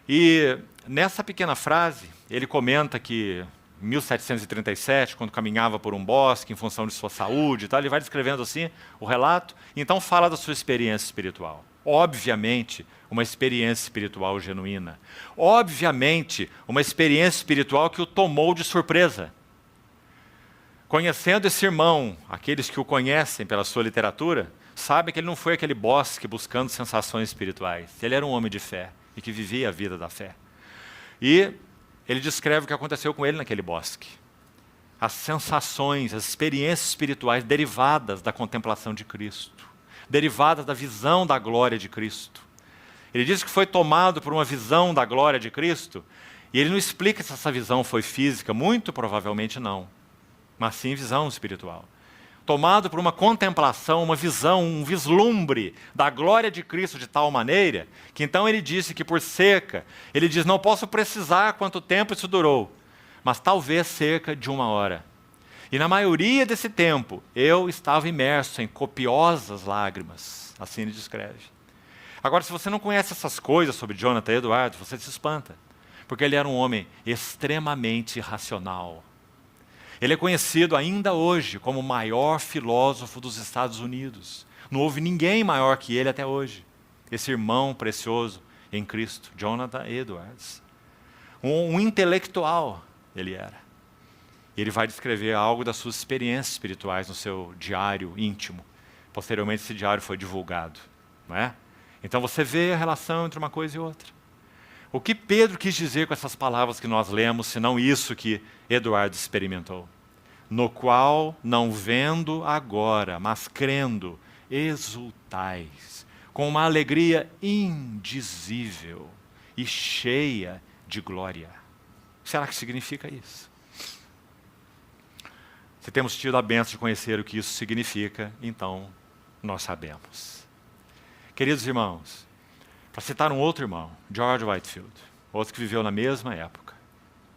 E nessa pequena frase, ele comenta que em 1737, quando caminhava por um bosque em função de sua saúde e tal, ele vai descrevendo assim o relato, e então fala da sua experiência espiritual. Obviamente, uma experiência espiritual genuína. Obviamente, uma experiência espiritual que o tomou de surpresa. Conhecendo esse irmão, aqueles que o conhecem pela sua literatura, sabem que ele não foi aquele bosque buscando sensações espirituais. Ele era um homem de fé e que vivia a vida da fé. E ele descreve o que aconteceu com ele naquele bosque. As sensações, as experiências espirituais derivadas da contemplação de Cristo, derivadas da visão da glória de Cristo. Ele diz que foi tomado por uma visão da glória de Cristo, e ele não explica se essa visão foi física, muito provavelmente não, mas sim visão espiritual. Tomado por uma contemplação, uma visão, um vislumbre da glória de Cristo de tal maneira, que então ele disse que por cerca, ele diz, não posso precisar quanto tempo isso durou, mas talvez cerca de 1 hora. E na maioria desse tempo, eu estava imerso em copiosas lágrimas, assim ele descreve. Agora, se você não conhece essas coisas sobre Jonathan Edwards, você se espanta, porque ele era um homem extremamente racional. Ele é conhecido ainda hoje como o maior filósofo dos Estados Unidos. Não houve ninguém maior que ele até hoje. Esse irmão precioso em Cristo, Jonathan Edwards. Um intelectual ele era. Ele vai descrever algo das suas experiências espirituais no seu diário íntimo. Posteriormente, esse diário foi divulgado. Não é? Então você vê a relação entre uma coisa e outra. O que Pedro quis dizer com essas palavras que nós lemos, senão isso que Edwards experimentou? No qual, não vendo agora, mas crendo, exultais, com uma alegria indizível e cheia de glória. Será que significa isso? Se temos tido a bênção de conhecer o que isso significa, então nós sabemos. Queridos irmãos, para citar um outro irmão, George Whitefield, outro que viveu na mesma época,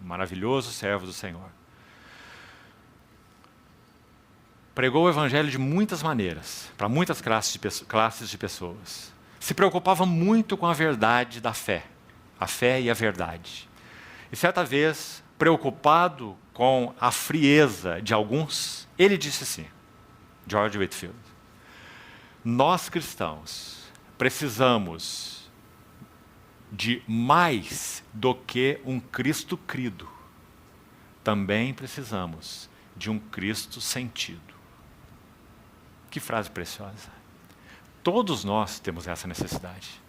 um maravilhoso servo do Senhor. Pregou o evangelho de muitas maneiras, para muitas classes de pessoas. Se preocupava muito com a verdade da fé, a fé e a verdade. E certa vez, preocupado com a frieza de alguns, ele disse assim, George Whitefield, nós cristãos precisamos de mais do que um Cristo crido. Também precisamos de um Cristo sentido. Que frase preciosa. Todos nós temos essa necessidade.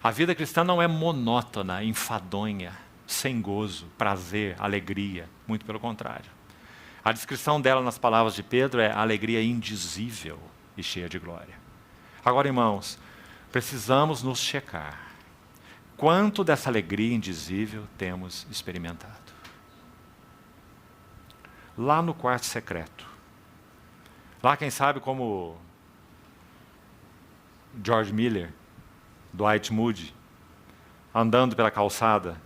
A vida cristã não é monótona, enfadonha, sem gozo, prazer, alegria. Muito pelo contrário. A descrição dela nas palavras de Pedro é alegria indizível e cheia de glória. Agora, irmãos, precisamos nos checar. Quanto dessa alegria indizível temos experimentado? Lá no quarto secreto. Lá, quem sabe, como George Miller, Dwight Moody, andando pela calçada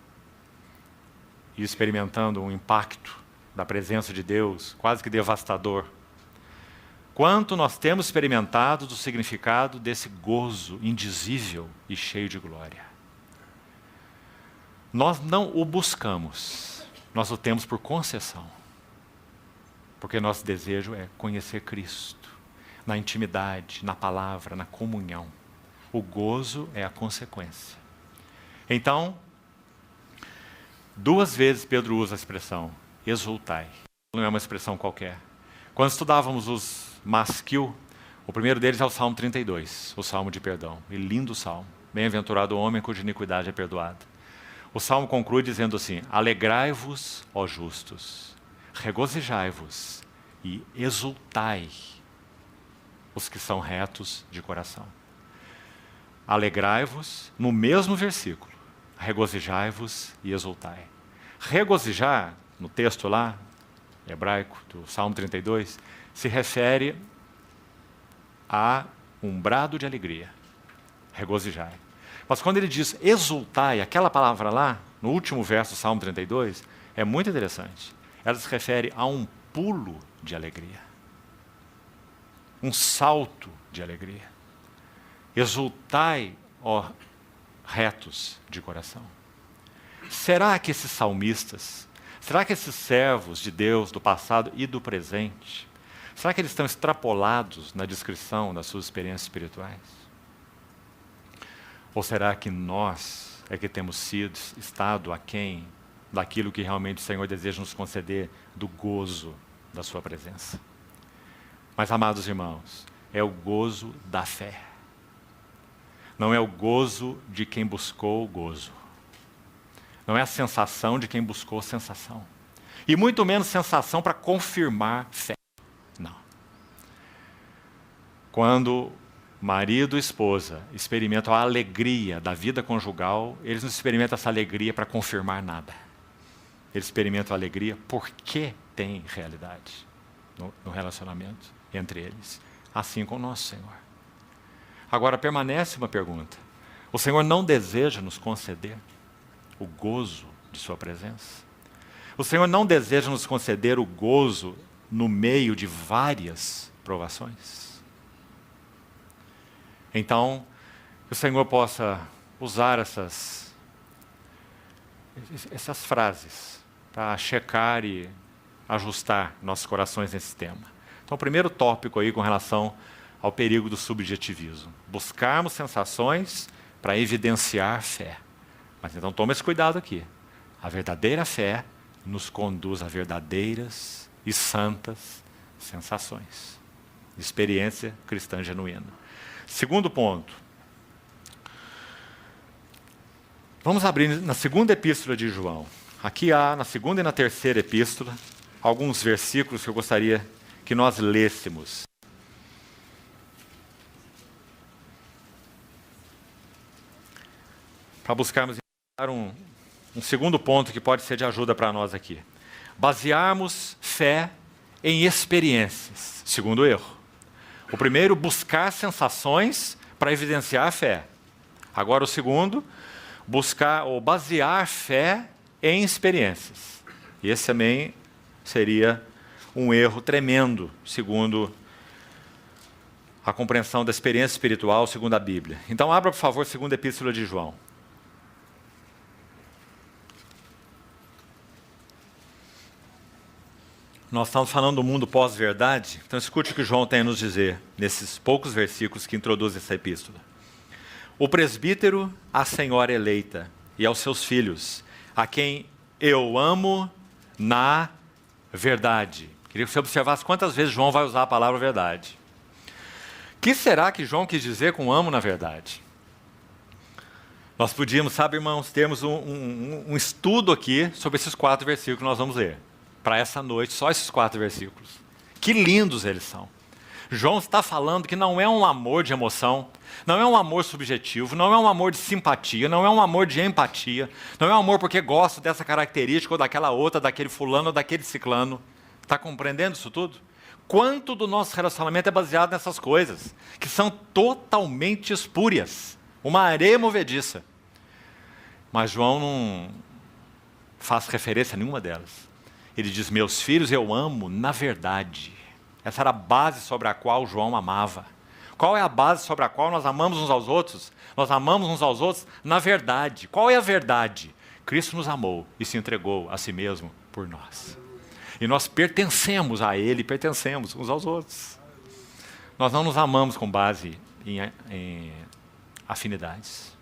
e experimentando um impacto da presença de Deus, quase que devastador. Quanto nós temos experimentado do significado desse gozo indizível e cheio de glória. Nós não o buscamos, nós o temos por concessão. Porque nosso desejo é conhecer Cristo, na intimidade, na palavra, na comunhão. O gozo é a consequência. Então, 2 vezes Pedro usa a expressão exultai. Não é uma expressão qualquer. Quando estudávamos os Masquil, o primeiro deles é o Salmo 32, o Salmo de perdão. E lindo salmo. Bem-aventurado o homem cuja iniquidade é perdoada. O salmo conclui dizendo assim, alegrai-vos, ó justos, regozijai-vos e exultai os que são retos de coração. Alegrai-vos, no mesmo versículo, regozijai-vos e exultai. Regozijar, no texto lá, hebraico, do Salmo 32, se refere a um brado de alegria, regozijai. Mas quando ele diz exultai, aquela palavra lá, no último verso do Salmo 32, é muito interessante. ela se refere a um pulo de alegria, um salto de alegria. Exultai, ó retos de coração. Será que esses salmistas, será que esses servos de Deus do passado e do presente, será que eles estão extrapolados na descrição das suas experiências espirituais? Ou será que nós é que temos estado aquém daquilo que realmente o Senhor deseja nos conceder, do gozo da sua presença? Mas, amados irmãos, é o gozo da fé. Não é o gozo de quem buscou o gozo. Não é a sensação de quem buscou sensação. E muito menos sensação para confirmar fé. Não. Quando marido e esposa experimentam a alegria da vida conjugal, eles não experimentam essa alegria para confirmar nada. Eles experimentam a alegria porque tem realidade no relacionamento entre eles. Assim com o nosso Senhor. Agora, permanece uma pergunta. O Senhor não deseja nos conceder o gozo de sua presença? O Senhor não deseja nos conceder o gozo no meio de várias provações? Então, que o Senhor possa usar essas frases para checar e ajustar nossos corações nesse tema. Então, o primeiro tópico aí com relação ao perigo do subjetivismo. Buscarmos sensações para evidenciar fé. Mas então toma esse cuidado aqui. A verdadeira fé nos conduz a verdadeiras e santas sensações. Experiência cristã genuína. Segundo ponto. Vamos abrir na segunda epístola de João. Aqui há, na segunda e na terceira epístola, alguns versículos que eu gostaria que nós lêssemos. Para buscarmos um segundo ponto que pode ser de ajuda para nós aqui. Basearmos fé em experiências, segundo erro. O primeiro, buscar sensações para evidenciar a fé. Agora o segundo, buscar ou basear fé em experiências. E esse também seria um erro tremendo, segundo a compreensão da experiência espiritual, segundo a Bíblia. Então abra, por favor, a segunda epístola de João. Nós estamos falando do mundo pós-verdade, então escute o que João tem a nos dizer, nesses poucos versículos que introduzem essa epístola. O presbítero, a senhora eleita, e aos seus filhos, a quem eu amo na verdade. Queria que você observasse quantas vezes João vai usar a palavra verdade. O que será que João quis dizer com amo na verdade? Nós podíamos, sabe, irmãos, termos um estudo aqui sobre esses 4 versículos que nós vamos ler. Para essa noite, só esses 4 versículos. Que lindos eles são. João está falando que não é um amor de emoção, não é um amor subjetivo, não é um amor de simpatia, não é um amor de empatia, não é um amor porque gosto dessa característica ou daquela outra, daquele fulano ou daquele ciclano. Está compreendendo isso tudo? Quanto do nosso relacionamento é baseado nessas coisas, que são totalmente espúrias, uma areia movediça. Mas João não faz referência a nenhuma delas. Ele diz, meus filhos eu amo na verdade. Essa era a base sobre a qual João amava. Qual é a base sobre a qual nós amamos uns aos outros? Nós amamos uns aos outros na verdade. Qual é a verdade? Cristo nos amou e se entregou a si mesmo por nós. E nós pertencemos a Ele, pertencemos uns aos outros. Nós não nos amamos com base em afinidades,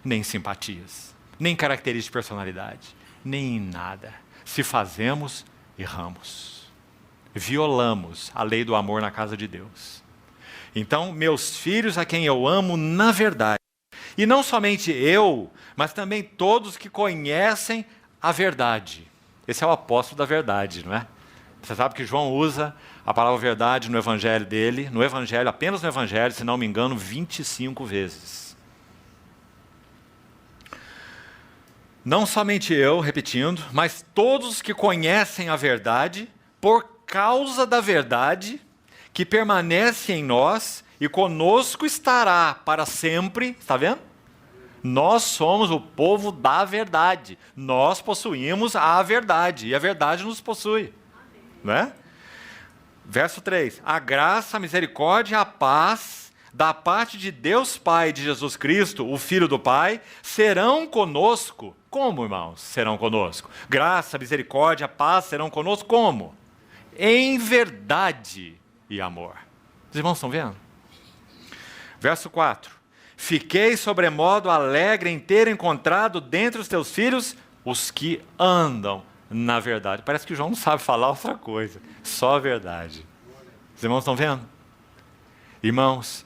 nem em simpatias, nem em características de personalidade, nem em nada. Se fazemos, erramos. Violamos a lei do amor na casa de Deus. Então, meus filhos a quem eu amo na verdade. E não somente eu, mas também todos que conhecem a verdade. Esse é o apóstolo da verdade, não é? Você sabe que João usa a palavra verdade no evangelho dele, no evangelho, apenas no evangelho, se não me engano, 25 vezes. Não somente eu, repetindo, mas todos que conhecem a verdade, por causa da verdade, que permanece em nós e conosco estará para sempre, está vendo? Nós somos o povo da verdade. Nós possuímos a verdade e a verdade nos possui. Não é? Verso 3. A graça, a misericórdia e a paz da parte de Deus Pai e de Jesus Cristo, o Filho do Pai, serão conosco. Como, irmãos, serão conosco? Graça, misericórdia, paz serão conosco como? Em verdade e amor. Os irmãos estão vendo? Verso 4. Fiquei sobremodo alegre em ter encontrado dentre os teus filhos os que andam na verdade. Parece que João não sabe falar outra coisa, só a verdade. Os irmãos estão vendo? Irmãos,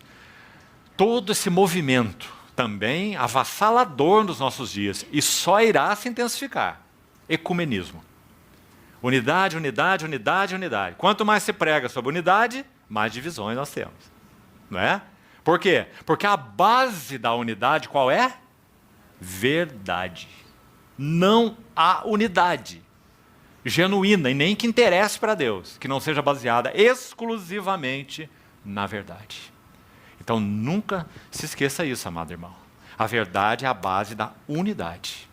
todo esse movimento também avassalador nos nossos dias e só irá se intensificar. Ecumenismo. Unidade, unidade, unidade, unidade. Quanto mais se prega sobre unidade, mais divisões nós temos. Não é? Por quê? Porque a base da unidade qual é? Verdade. Não há unidade genuína e nem que interesse para Deus, que não seja baseada exclusivamente na verdade. Então nunca se esqueça isso, amado irmão. A verdade é a base da unidade.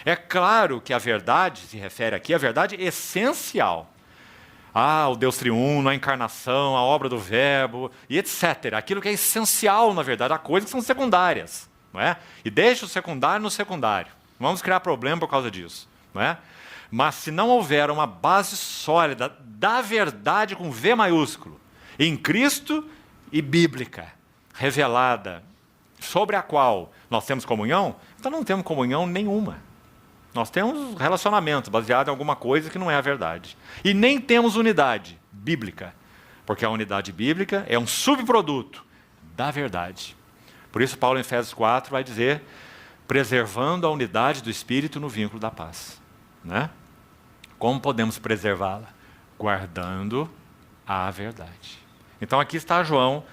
É claro que a verdade se refere aqui à verdade essencial. O Deus triuno, a encarnação, a obra do verbo, e etc. Aquilo que é essencial, na verdade, há coisas que são secundárias. Não é? E deixa o secundário no secundário. Não vamos criar problema por causa disso. Não é? Mas se não houver uma base sólida da verdade com V maiúsculo, em Cristo e bíblica, revelada, sobre a qual nós temos comunhão, então não temos comunhão nenhuma. Nós temos relacionamento baseado em alguma coisa que não é a verdade. E nem temos unidade bíblica, porque a unidade bíblica é um subproduto da verdade. Por isso Paulo em Efésios 4 vai dizer, preservando a unidade do Espírito no vínculo da paz. Né? Como podemos preservá-la? Guardando a verdade. Então aqui está João,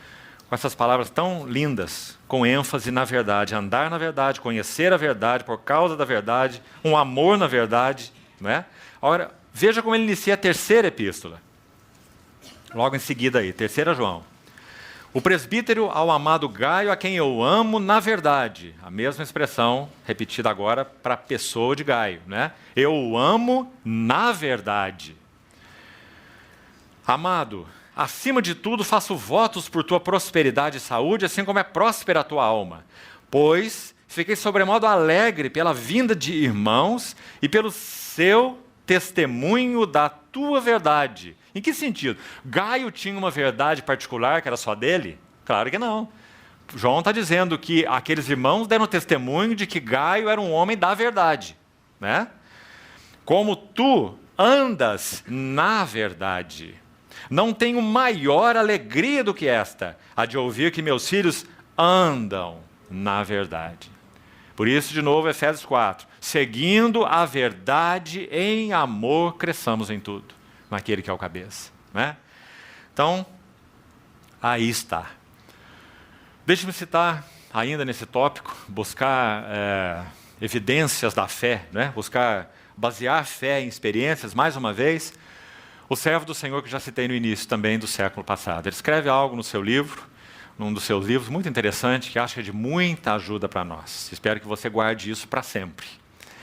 com essas palavras tão lindas, com ênfase na verdade, andar na verdade, conhecer a verdade, por causa da verdade, um amor na verdade. Não é? Agora, veja como ele inicia a terceira epístola. Logo em seguida aí, 3 João. O presbítero ao amado Gaio, a quem eu amo na verdade. A mesma expressão repetida agora para a pessoa de Gaio. Né? Eu o amo na verdade. Amado, acima de tudo, faço votos por tua prosperidade e saúde, assim como é próspera a tua alma. Pois fiquei sobremodo alegre pela vinda de irmãos e pelo seu testemunho da tua verdade. Em que sentido? Gaio tinha uma verdade particular que era só dele? Claro que não. João está dizendo que aqueles irmãos deram testemunho de que Gaio era um homem da verdade. Né? Como tu andas na verdade. Não tenho maior alegria do que esta, a de ouvir que meus filhos andam na verdade. Por isso, de novo, Efésios 4. Seguindo a verdade em amor, cresçamos em tudo, naquele que é o cabeça. Né? Então, aí está. Deixe-me citar, ainda nesse tópico, buscar evidências da fé, né? Buscar basear fé em experiências, mais uma vez. O servo do Senhor que já citei no início também do século passado. Ele escreve algo no seu livro, num dos seus livros, muito interessante, que acho que é de muita ajuda para nós. Espero que você guarde isso para sempre.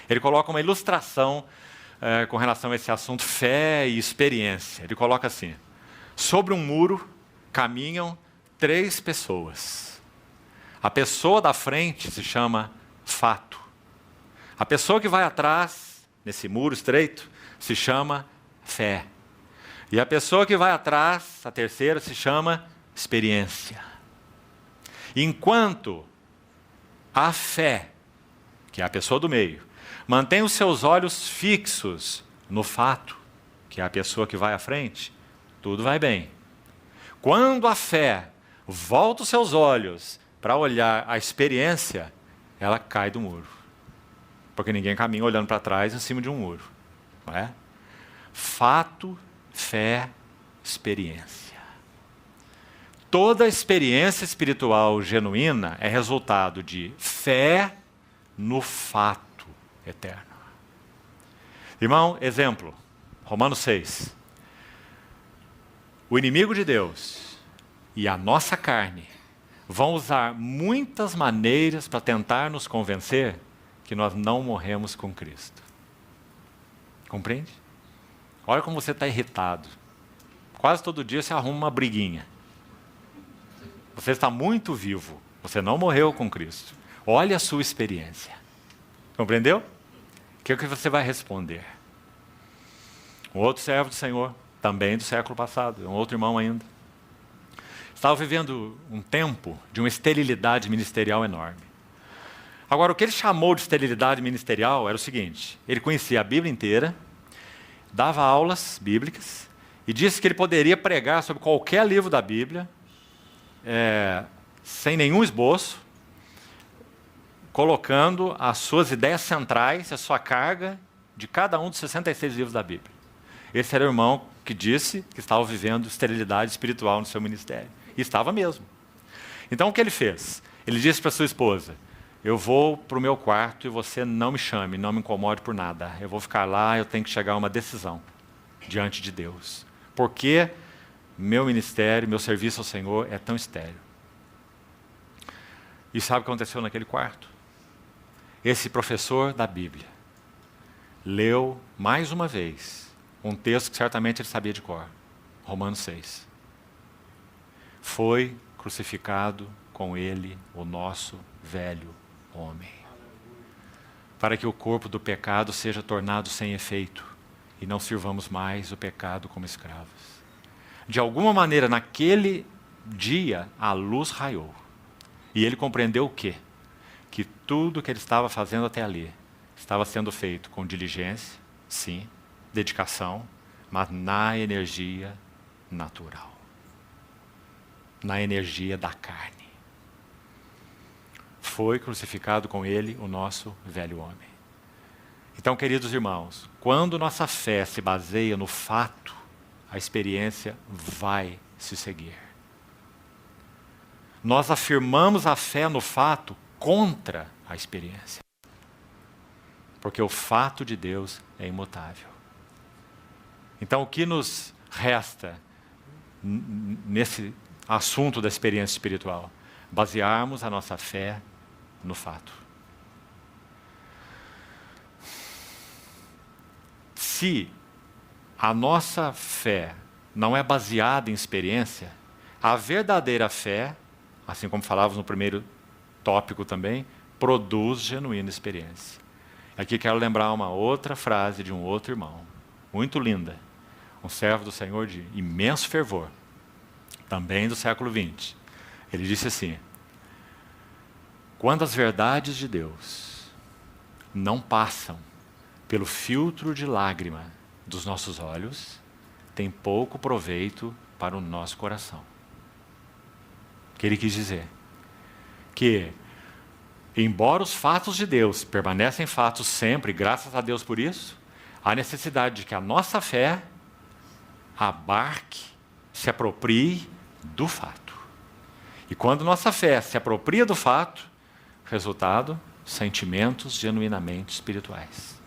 Ele coloca uma ilustração com relação a esse assunto fé e experiência. Ele coloca assim, sobre um muro caminham 3 pessoas. A pessoa da frente se chama fato. A pessoa que vai atrás, nesse muro estreito, se chama fé. E a pessoa que vai atrás, a terceira, se chama experiência. Enquanto a fé, que é a pessoa do meio, mantém os seus olhos fixos no fato, que é a pessoa que vai à frente, tudo vai bem. Quando a fé volta os seus olhos para olhar a experiência, ela cai do muro. Porque ninguém caminha olhando para trás em cima de um muro. Não é? Fato, fé, experiência. Toda experiência espiritual genuína é resultado de fé no fato eterno. Irmão, exemplo, Romanos 6. O inimigo de Deus e a nossa carne vão usar muitas maneiras para tentar nos convencer que nós não morremos com Cristo. Compreende? Olha como você está irritado. Quase todo dia você arruma uma briguinha. Você está muito vivo. Você não morreu com Cristo. Olha a sua experiência. Compreendeu? O que é que você vai responder? Um outro servo do Senhor, também do século passado, um outro irmão ainda, estava vivendo um tempo de uma esterilidade ministerial enorme. Agora, o que ele chamou de esterilidade ministerial era o seguinte: ele conhecia a Bíblia inteira, dava aulas bíblicas e disse que ele poderia pregar sobre qualquer livro da Bíblia, sem nenhum esboço, colocando as suas ideias centrais, a sua carga de cada um dos 66 livros da Bíblia. Esse era o irmão que disse que estava vivendo esterilidade espiritual no seu ministério. E estava mesmo. Então o que ele fez? Ele disse para sua esposa: eu vou para o meu quarto e você não me chame, não me incomode por nada. Eu vou ficar lá, eu tenho que chegar a uma decisão diante de Deus. Porque meu ministério, meu serviço ao Senhor é tão estéril. E sabe o que aconteceu naquele quarto? Esse professor da Bíblia leu mais uma vez um texto que certamente ele sabia de cor. Romanos 6. Foi crucificado com ele o nosso velho homem, para que o corpo do pecado seja tornado sem efeito e não sirvamos mais o pecado como escravos. De alguma maneira, naquele dia, a luz raiou. E ele compreendeu o quê? Que tudo que ele estava fazendo até ali estava sendo feito com diligência, sim, dedicação, mas na energia natural, na energia da carne. Foi crucificado com ele o nosso velho homem. Então, queridos irmãos, quando nossa fé se baseia no fato, a experiência vai se seguir. Nós afirmamos a fé no fato contra a experiência. Porque o fato de Deus é imutável. Então, o que nos resta nesse assunto da experiência espiritual? Basearmos a nossa fé no fato. Se a nossa fé não é baseada em experiência, a verdadeira fé, assim como falávamos no primeiro tópico também, produz genuína experiência. Aqui quero lembrar uma outra frase de um outro irmão, muito linda, um servo do Senhor de imenso fervor, também do século XX. Ele disse assim: quando as verdades de Deus não passam pelo filtro de lágrima dos nossos olhos, tem pouco proveito para o nosso coração. O que ele quis dizer? Que, embora os fatos de Deus permanecem fatos sempre, graças a Deus por isso, há necessidade de que a nossa fé abarque, se aproprie do fato. E quando nossa fé se apropria do fato, resultado, sentimentos genuinamente espirituais.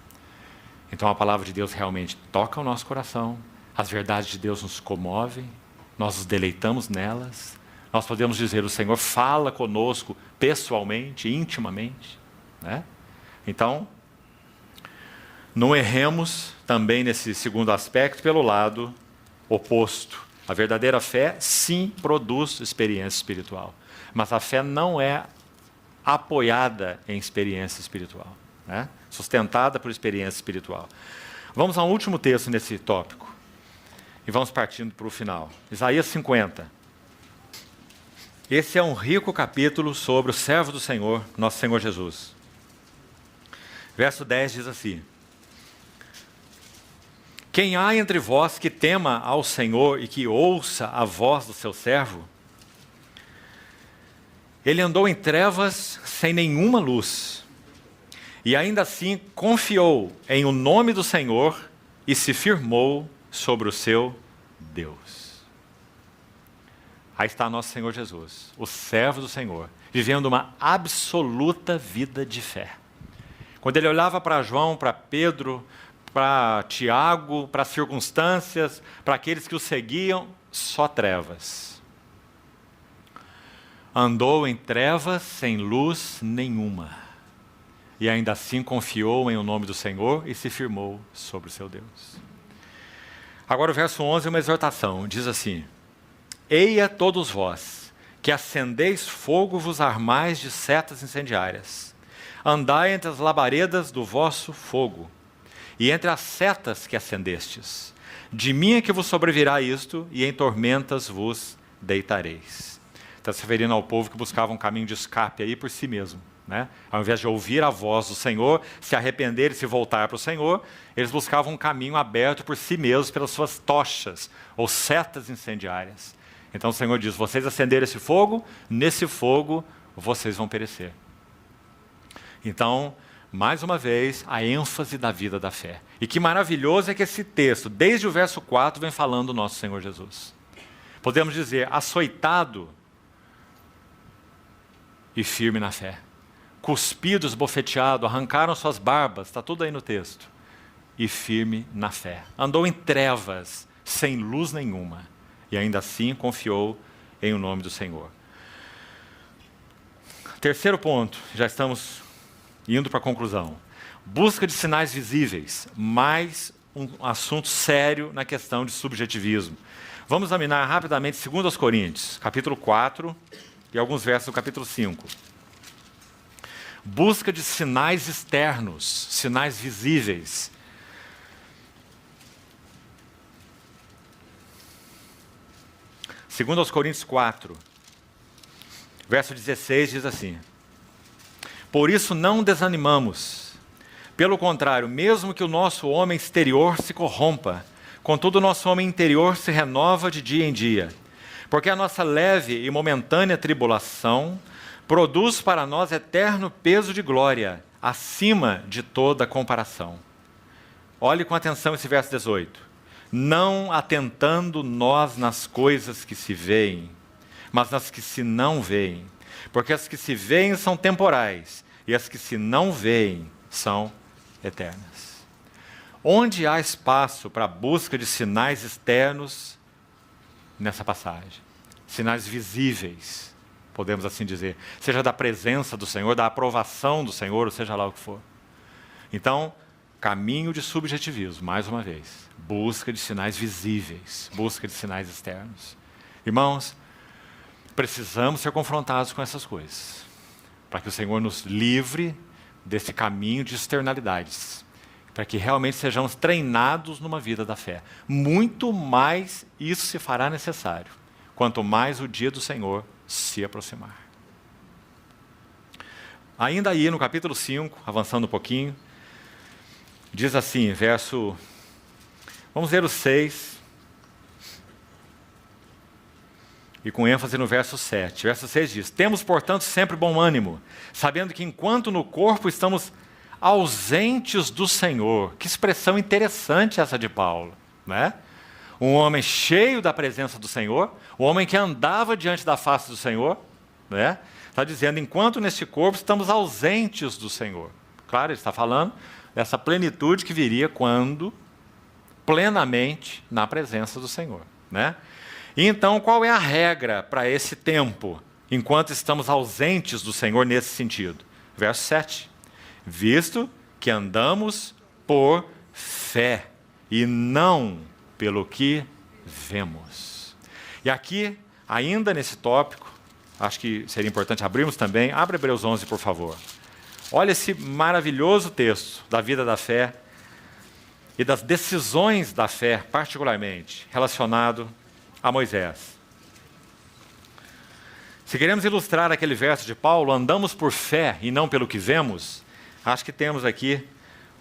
Então a palavra de Deus realmente toca o nosso coração, as verdades de Deus nos comovem, nós nos deleitamos nelas, nós podemos dizer: o Senhor fala conosco pessoalmente, intimamente, né? Então, não erremos também nesse segundo aspecto pelo lado oposto. A verdadeira fé, sim, produz experiência espiritual, mas a fé não é apoiada em experiência espiritual, né? Sustentada por experiência espiritual. Vamos ao último texto nesse tópico, e vamos partindo para o final. Isaías 50. Esse é um rico capítulo sobre o servo do Senhor, nosso Senhor Jesus. Verso 10 diz assim: quem há entre vós que tema ao Senhor e que ouça a voz do seu servo? Ele andou em trevas sem nenhuma luz, e ainda assim confiou em o nome do Senhor e se firmou sobre o seu Deus. Aí está nosso Senhor Jesus, o servo do Senhor, vivendo uma absoluta vida de fé. Quando ele olhava para João, para Pedro, para Tiago, para as circunstâncias, para aqueles que o seguiam, só trevas. andou em trevas sem luz nenhuma, e ainda assim confiou em o nome do Senhor e se firmou sobre o seu Deus. Agora o verso 11 é uma exortação, diz assim: Eia todos vós, que acendeis fogo, vos armais de setas incendiárias. Andai entre as labaredas do vosso fogo, e entre as setas que acendestes. De mim é que vos sobrevirá isto, e em tormentas vos deitareis. Está se referindo ao povo que buscava um caminho de escape aí por si mesmo, né? Ao invés de ouvir a voz do Senhor, se arrepender e se voltar para o Senhor, eles buscavam um caminho aberto por si mesmos, pelas suas tochas, ou setas incendiárias. Então o Senhor diz: vocês acenderam esse fogo, nesse fogo vocês vão perecer. Então, mais uma vez, a ênfase da vida da fé. E que maravilhoso é que esse texto, desde o verso 4, vem falando do nosso Senhor Jesus. Podemos dizer, açoitado e firme na fé. Cuspido, esbofeteado, arrancaram suas barbas, está tudo aí no texto. E firme na fé. Andou em trevas, sem luz nenhuma. E ainda assim confiou em o nome do Senhor. Terceiro ponto, já estamos indo para a conclusão. Busca de sinais visíveis, mais um assunto sério na questão de subjetivismo. Vamos examinar rapidamente 2 Coríntios, capítulo 4 e alguns versos do capítulo 5. Busca de sinais externos, sinais visíveis. Segundo aos Coríntios 4, verso 16 diz assim: Por isso não desanimamos. Pelo contrário, mesmo que o nosso homem exterior se corrompa, contudo o nosso homem interior se renova de dia em dia. Porque a nossa leve e momentânea tribulação produz para nós eterno peso de glória, acima de toda comparação. Olhe com atenção esse verso 18. Não atentando nós nas coisas que se veem, mas nas que se não veem. Porque as que se veem são temporais, e as que se não veem são eternas. Onde há espaço para a busca de sinais externos nessa passagem? Sinais visíveis, podemos assim dizer. Seja da presença do Senhor, da aprovação do Senhor, ou seja lá o que for. Então, caminho de subjetivismo, mais uma vez. Busca de sinais visíveis, busca de sinais externos. Irmãos, precisamos ser confrontados com essas coisas, para que o Senhor nos livre desse caminho de externalidades, para que realmente sejamos treinados numa vida da fé. Muito mais isso se fará necessário, quanto mais o dia do Senhor se aproximar. Ainda aí no capítulo 5, avançando um pouquinho, diz assim, vamos ver o 6, e com ênfase no verso 7. Verso 6 diz: Temos, portanto, sempre bom ânimo, sabendo que enquanto no corpo estamos ausentes do Senhor. Que expressão interessante essa de Paulo, né? Um homem cheio da presença do Senhor, um homem que andava diante da face do Senhor, né? Está dizendo, enquanto neste corpo estamos ausentes do Senhor. Claro, ele está falando dessa plenitude que viria quando plenamente na presença do Senhor, né? E então, qual é a regra para esse tempo, enquanto estamos ausentes do Senhor nesse sentido? Verso 7. Visto que andamos por fé e não pelo que vemos. E aqui, ainda nesse tópico, acho que seria importante abrirmos também. Abre Hebreus 11, por favor. Olha esse maravilhoso texto da vida da fé e das decisões da fé, particularmente, relacionado a Moisés. Se queremos ilustrar aquele verso de Paulo, andamos por fé e não pelo que vemos, acho que temos aqui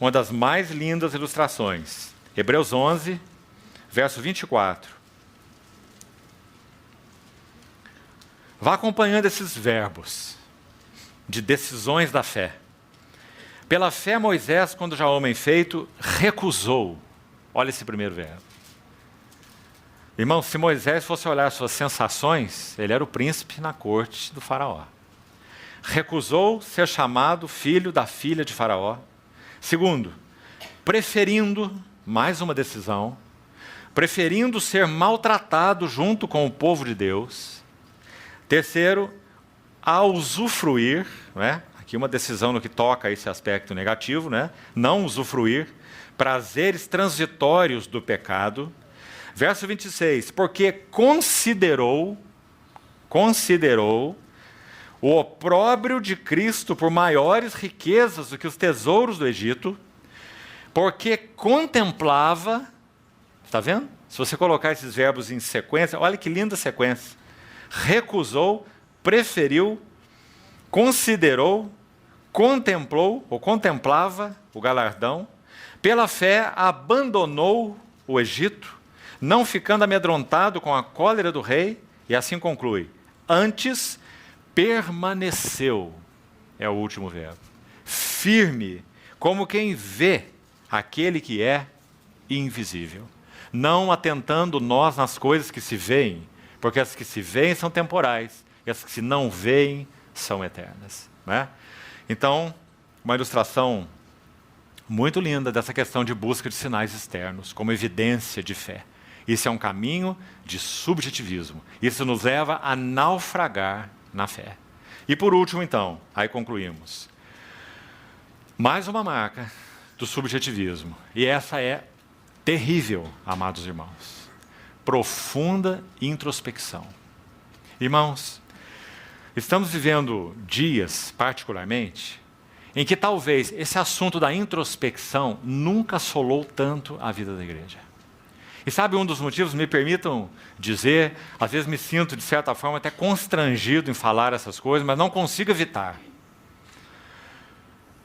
uma das mais lindas ilustrações. Hebreus 11, verso 24. Vá acompanhando esses verbos de decisões da fé. Pela fé, Moisés, quando já homem feito, recusou. Olha esse primeiro verbo. Irmão, se Moisés fosse olhar suas sensações, ele era o príncipe na corte do faraó. Recusou ser chamado filho da filha de faraó. Segundo, preferindo, mais uma decisão, preferindo ser maltratado junto com o povo de Deus. Terceiro, a usufruir, né? Aqui uma decisão no que toca a esse aspecto negativo, né? Não usufruir prazeres transitórios do pecado. Verso 26, porque considerou o opróbrio de Cristo por maiores riquezas do que os tesouros do Egito, porque contemplava, está vendo? Se você colocar esses verbos em sequência, olha que linda sequência. Recusou, preferiu, considerou, contemplou, ou contemplava o galardão, pela fé abandonou o Egito, não ficando amedrontado com a cólera do rei, e assim conclui, antes permaneceu, é o último verbo, firme, como quem vê aquele que é invisível, não atentando nós nas coisas que se veem, porque as que se veem são temporais, e as que se não veem são eternas. Né? Então, uma ilustração muito linda dessa questão de busca de sinais externos, como evidência de fé. Isso é um caminho de subjetivismo. Isso nos leva a naufragar na fé. E por último, então, aí concluímos. Mais uma marca do subjetivismo. E essa é terrível, amados irmãos. Profunda introspecção. Irmãos, estamos vivendo dias, particularmente, em que talvez esse assunto da introspecção nunca assolou tanto a vida da igreja. E sabe um dos motivos, me permitam dizer, às vezes me sinto, de certa forma, até constrangido em falar essas coisas, mas não consigo evitar.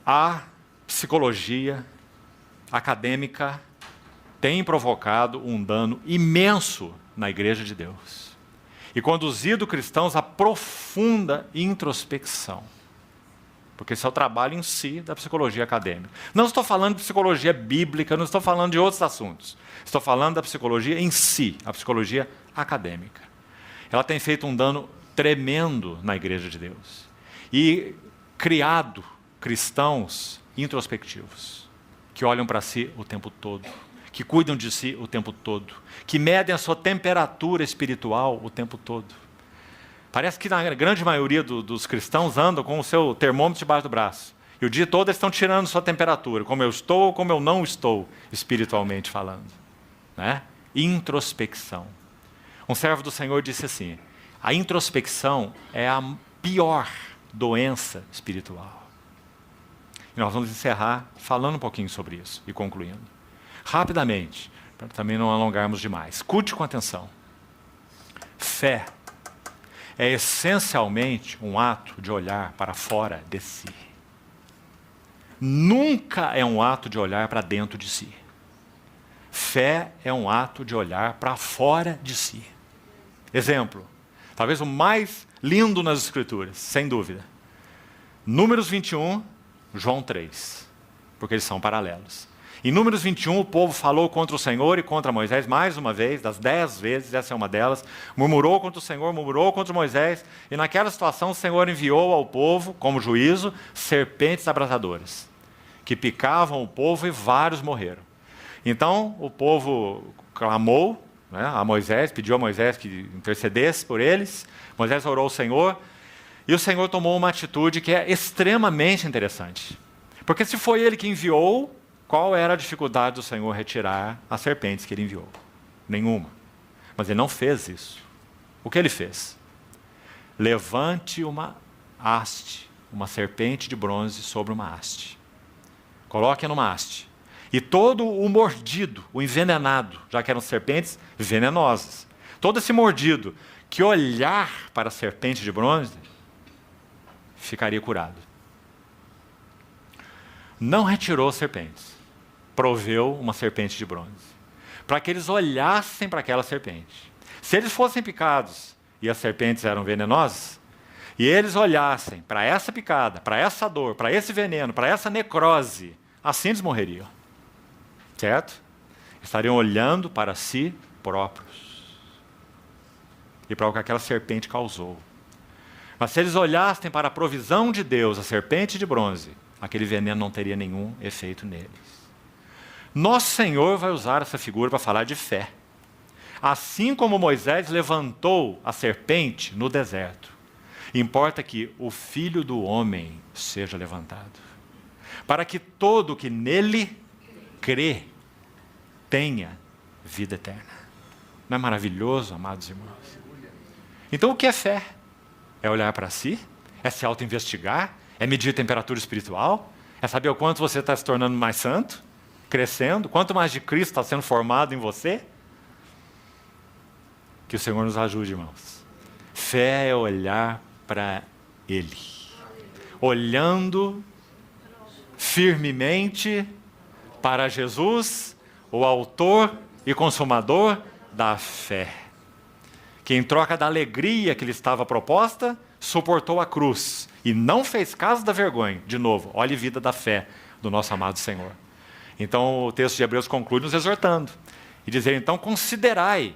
A psicologia acadêmica tem provocado um dano imenso na igreja de Deus e conduzido cristãos a profunda introspecção. Porque esse é o trabalho em si da psicologia acadêmica. Não estou falando de psicologia bíblica, não estou falando de outros assuntos. Estou falando da psicologia em si, a psicologia acadêmica. Ela tem feito um dano tremendo na igreja de Deus. E criado cristãos introspectivos, que olham para si o tempo todo, que cuidam de si o tempo todo, que medem a sua temperatura espiritual o tempo todo. Parece que na grande maioria dos cristãos andam com o seu termômetro debaixo do braço. E o dia todo eles estão tirando sua temperatura, como eu estou ou como eu não estou, espiritualmente falando. Né? Introspecção. Um servo do Senhor disse assim, a introspecção é a pior doença espiritual. E nós vamos encerrar falando um pouquinho sobre isso e concluindo. Rapidamente, para também não alongarmos demais. Escute com atenção. Fé é essencialmente um ato de olhar para fora de si. Nunca é um ato de olhar para dentro de si. Fé é um ato de olhar para fora de si. Exemplo, talvez o mais lindo nas Escrituras, sem dúvida. Números 21, João 3, porque eles são paralelos. Em Números 21, o povo falou contra o Senhor e contra Moisés, mais uma vez, das 10 vezes, essa é uma delas, murmurou contra o Senhor, murmurou contra Moisés, e naquela situação o Senhor enviou ao povo, como juízo, serpentes abrasadoras, que picavam o povo e vários morreram. Então, o povo clamou, né, a Moisés, pediu a Moisés que intercedesse por eles, Moisés orou ao Senhor, e o Senhor tomou uma atitude que é extremamente interessante. Porque se foi ele que enviou, qual era a dificuldade do Senhor retirar as serpentes que ele enviou? Nenhuma. Mas ele não fez isso. O que ele fez? Levante uma haste, uma serpente de bronze sobre uma haste. Coloque-a numa haste. E todo o mordido, o envenenado, já que eram serpentes venenosas, todo esse mordido que olhar para a serpente de bronze, ficaria curado. Não retirou as serpentes. Proveu uma serpente de bronze, para que eles olhassem para aquela serpente. Se eles fossem picados e as serpentes eram venenosas, e eles olhassem para essa picada, para essa dor, para esse veneno, para essa necrose, assim eles morreriam. Certo? Estariam olhando para si próprios e para o que aquela serpente causou. Mas se eles olhassem para a provisão de Deus, a serpente de bronze, aquele veneno não teria nenhum efeito neles. Nosso Senhor vai usar essa figura para falar de fé. Assim como Moisés levantou a serpente no deserto Importa que o Filho do Homem seja levantado, para que todo que nele crê tenha vida eterna. Não é maravilhoso, amados irmãos? Então o que é fé? É olhar para si? É se auto-investigar? É medir a temperatura espiritual? É saber o quanto você está se tornando mais santo? Crescendo? Quanto mais de Cristo está sendo formado em você? Que o Senhor nos ajude, irmãos. Fé é olhar para Ele. Olhando firmemente para Jesus, o autor e consumador da fé. Que em troca da alegria que lhe estava proposta, suportou a cruz e não fez caso da vergonha. De novo, olhe a vida da fé do nosso amado Senhor. Então o texto de Hebreus conclui nos exortando e dizer, então considerai,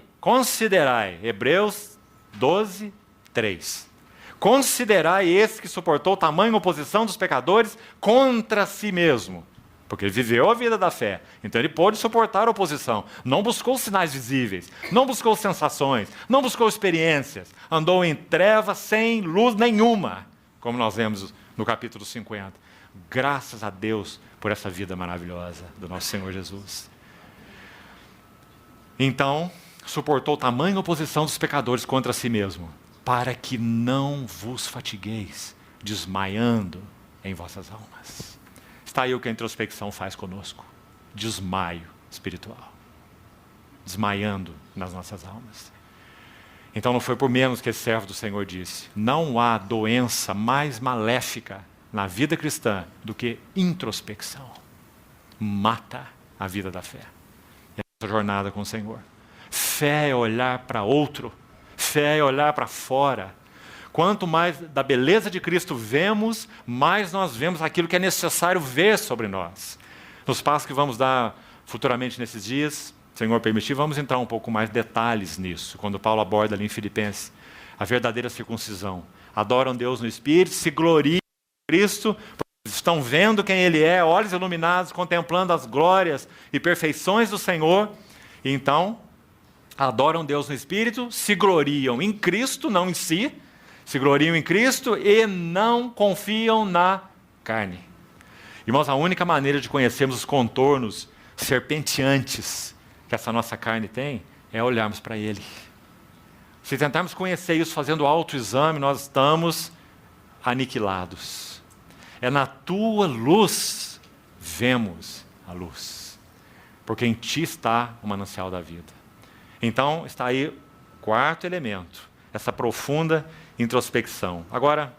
Hebreus 12, 3. Considerai esse que suportou tamanha oposição dos pecadores contra si mesmo. Porque ele viveu a vida da fé, então ele pôde suportar a oposição. Não buscou sinais visíveis, não buscou sensações, não buscou experiências. Andou em trevas sem luz nenhuma, como nós vemos no capítulo 50. Graças a Deus por essa vida maravilhosa do nosso Senhor Jesus. Então, suportou tamanha oposição dos pecadores contra si mesmo, para que não vos fatigueis, desmaiando em vossas almas. Está aí o que a introspecção faz conosco. Desmaio espiritual. Desmaiando nas nossas almas. Então não foi por menos que esse servo do Senhor disse, não há doença mais maléfica na vida cristã do que introspecção. Mata a vida da fé. E a jornada com o Senhor. Fé é olhar para outro. Fé é olhar para fora. Quanto mais da beleza de Cristo vemos, mais nós vemos aquilo que é necessário ver sobre nós. Nos passos que vamos dar futuramente nesses dias, se o Senhor permitir, vamos entrar um pouco mais detalhes nisso. Quando Paulo aborda ali em Filipenses a verdadeira circuncisão. Adoram Deus no Espírito, se gloriam em Cristo, estão vendo quem Ele é, olhos iluminados, contemplando as glórias e perfeições do Senhor. E então, adoram Deus no Espírito, se gloriam em Cristo, não em si, se gloriam em Cristo e não confiam na carne. Irmãos, a única maneira de conhecermos os contornos serpenteantes que essa nossa carne tem é olharmos para Ele. Se tentarmos conhecer isso fazendo autoexame, nós estamos aniquilados. É na tua luz vemos a luz, porque em ti está o manancial da vida. Então está aí o quarto elemento, essa profunda introspecção. Agora,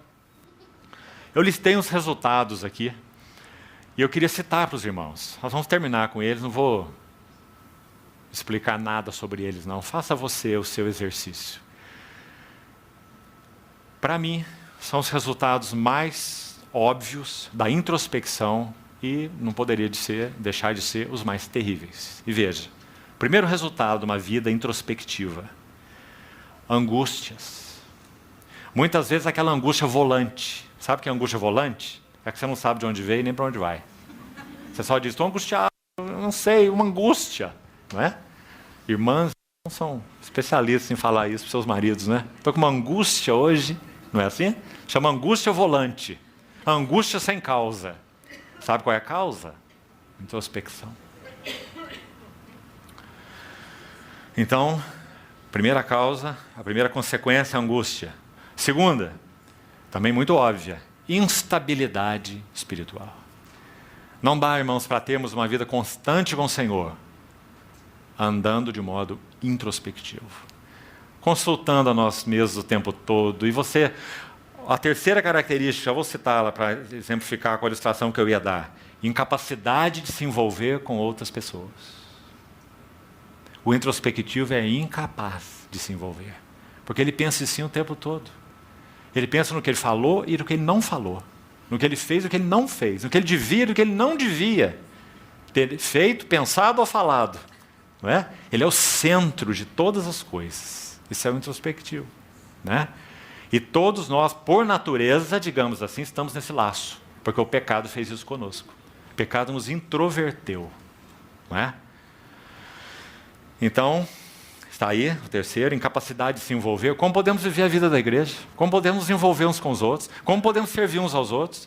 eu listei uns resultados aqui, e eu queria citar para os irmãos. Nós vamos terminar com eles, não vou explicar nada sobre eles, não. Faça você o seu exercício. Para mim, são os resultados mais óbvios da introspecção e não poderia deixar de ser os mais terríveis. E veja, primeiro resultado de uma vida introspectiva: angústias. Muitas vezes aquela angústia volante. Sabe o que é angústia volante? É que você não sabe de onde veio nem para onde vai. Você só diz, estou angustiado, eu não sei, uma angústia. Não é? Irmãs não são especialistas em falar isso para seus maridos, né? Estou com uma angústia hoje, não é assim? Chama angústia volante. Angústia sem causa. Sabe qual é a causa? Introspecção. Então, primeira causa, a primeira consequência é a angústia. Segunda, também muito óbvia, instabilidade espiritual. Não dá, irmãos, para termos uma vida constante com o Senhor, andando de modo introspectivo, consultando a nós mesmos o tempo todo. E você, a terceira característica, eu vou citá-la para exemplificar com a ilustração que eu ia dar: incapacidade de se envolver com outras pessoas. O introspectivo é incapaz de se envolver, porque ele pensa em si o tempo todo. Ele pensa no que ele falou e no que ele não falou, no que ele fez e no que ele não fez, no que ele devia e no que ele não devia ter feito, pensado ou falado. Não é? Ele é o centro de todas as coisas. Isso é o introspectivo. Né? E todos nós, por natureza, digamos assim, estamos nesse laço, porque o pecado fez isso conosco. O pecado nos introverteu. Não é? Então, Está aí, o terceiro, incapacidade de se envolver. Como podemos viver a vida da igreja? Como podemos nos envolver uns com os outros? Como podemos servir uns aos outros?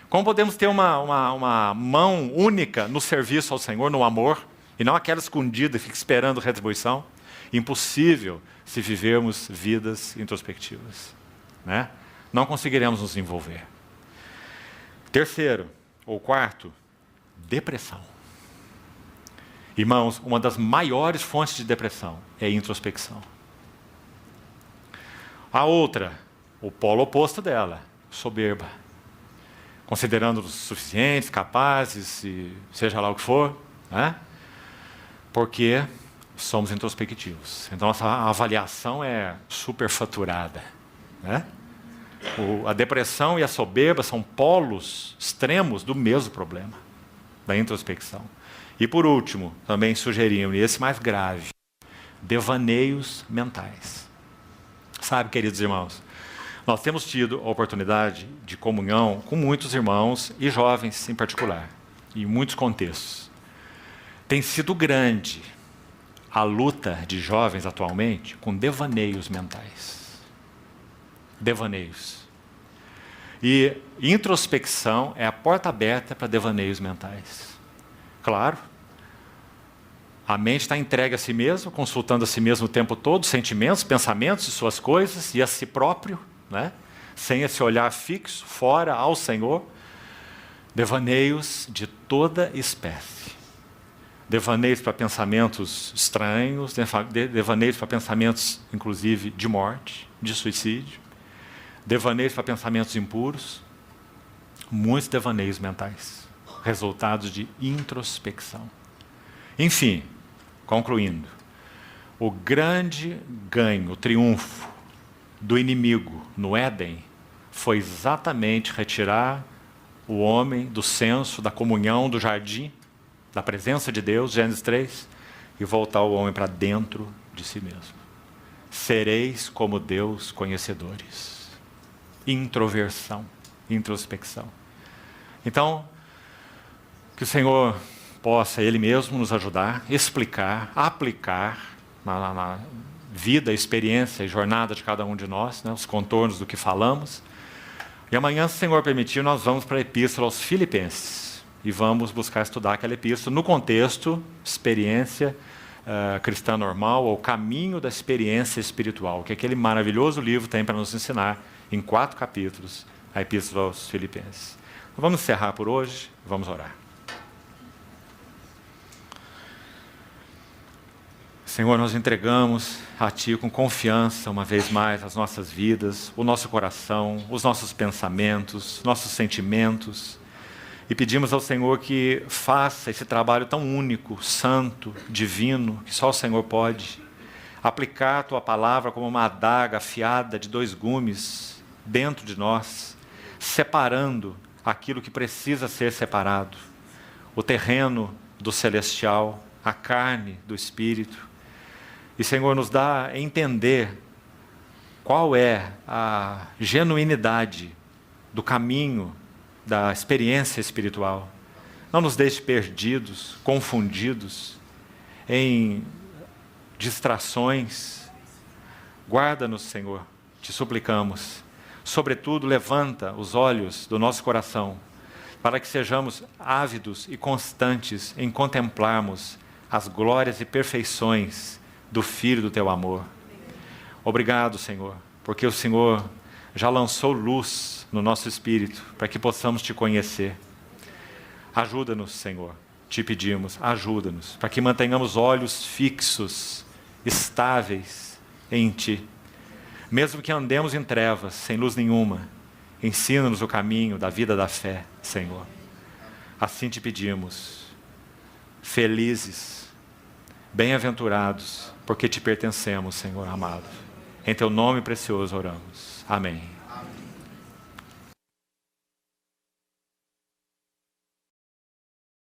Como podemos ter uma mão única no serviço ao Senhor, no amor, e não aquela escondida e fica esperando retribuição? Impossível se vivermos vidas introspectivas, né? Não conseguiremos nos envolver. Terceiro, ou quarto, depressão. Irmãos, uma das maiores fontes de depressão é a introspecção. A outra, o polo oposto dela, soberba. Considerando-nos suficientes, capazes, e seja lá o que for, né? Porque somos introspectivos. Então, nossa avaliação é superfaturada, né? A depressão e a soberba são polos extremos do mesmo problema, da introspecção. E por último, também sugeriram, e esse mais grave, devaneios mentais. Sabe, queridos irmãos, nós temos tido a oportunidade de comunhão com muitos irmãos e jovens em particular, em muitos contextos. Tem sido grande a luta de jovens atualmente com devaneios mentais. Devaneios. E introspecção é a porta aberta para devaneios mentais. Claro, a mente está entregue a si mesmo, consultando a si mesmo o tempo todo, sentimentos, pensamentos e suas coisas, e a si próprio, né? Sem esse olhar fixo, fora ao Senhor. Devaneios de toda espécie. Devaneios para pensamentos estranhos, devaneios para pensamentos, inclusive, de morte, de suicídio. Devaneios para pensamentos impuros. Muitos devaneios mentais, resultados de introspecção. Enfim, concluindo, o grande ganho, o triunfo do inimigo no Éden foi exatamente retirar o homem do senso, da comunhão, do jardim, da presença de Deus, Gênesis 3, e voltar o homem para dentro de si mesmo. Sereis como Deus conhecedores. Introversão, introspecção. Então, que o Senhor possa Ele mesmo nos ajudar, explicar, aplicar na vida, experiência e jornada de cada um de nós, né, os contornos do que falamos. E amanhã, se o Senhor permitir, nós vamos para a Epístola aos Filipenses e vamos buscar estudar aquela epístola no contexto experiência cristã normal, ou caminho da experiência espiritual, que aquele maravilhoso livro tem para nos ensinar em 4 capítulos, a Epístola aos Filipenses. Então, vamos encerrar por hoje, vamos orar. Senhor, nós entregamos a Ti com confiança, uma vez mais, as nossas vidas, o nosso coração, os nossos pensamentos, nossos sentimentos, e pedimos ao Senhor que faça esse trabalho tão único, santo, divino, que só o Senhor pode, aplicar a Tua palavra como uma adaga afiada de 2 gumes dentro de nós, separando aquilo que precisa ser separado, o terreno do celestial, a carne do espírito. E, Senhor, nos dá a entender qual é a genuinidade do caminho da experiência espiritual. Não nos deixe perdidos, confundidos, em distrações. Guarda-nos, Senhor, te suplicamos. Sobretudo, levanta os olhos do nosso coração para que sejamos ávidos e constantes em contemplarmos as glórias e perfeições do Filho do Teu amor. Obrigado, Senhor, porque o Senhor já lançou luz no nosso espírito para que possamos Te conhecer. Ajuda-nos, Senhor, Te pedimos, ajuda-nos, para que mantenhamos olhos fixos, estáveis em Ti. Mesmo que andemos em trevas, sem luz nenhuma, ensina-nos o caminho da vida da fé, Senhor. Assim Te pedimos, felizes, bem-aventurados, porque Te pertencemos, Senhor amado. Em Teu nome precioso oramos. Amém.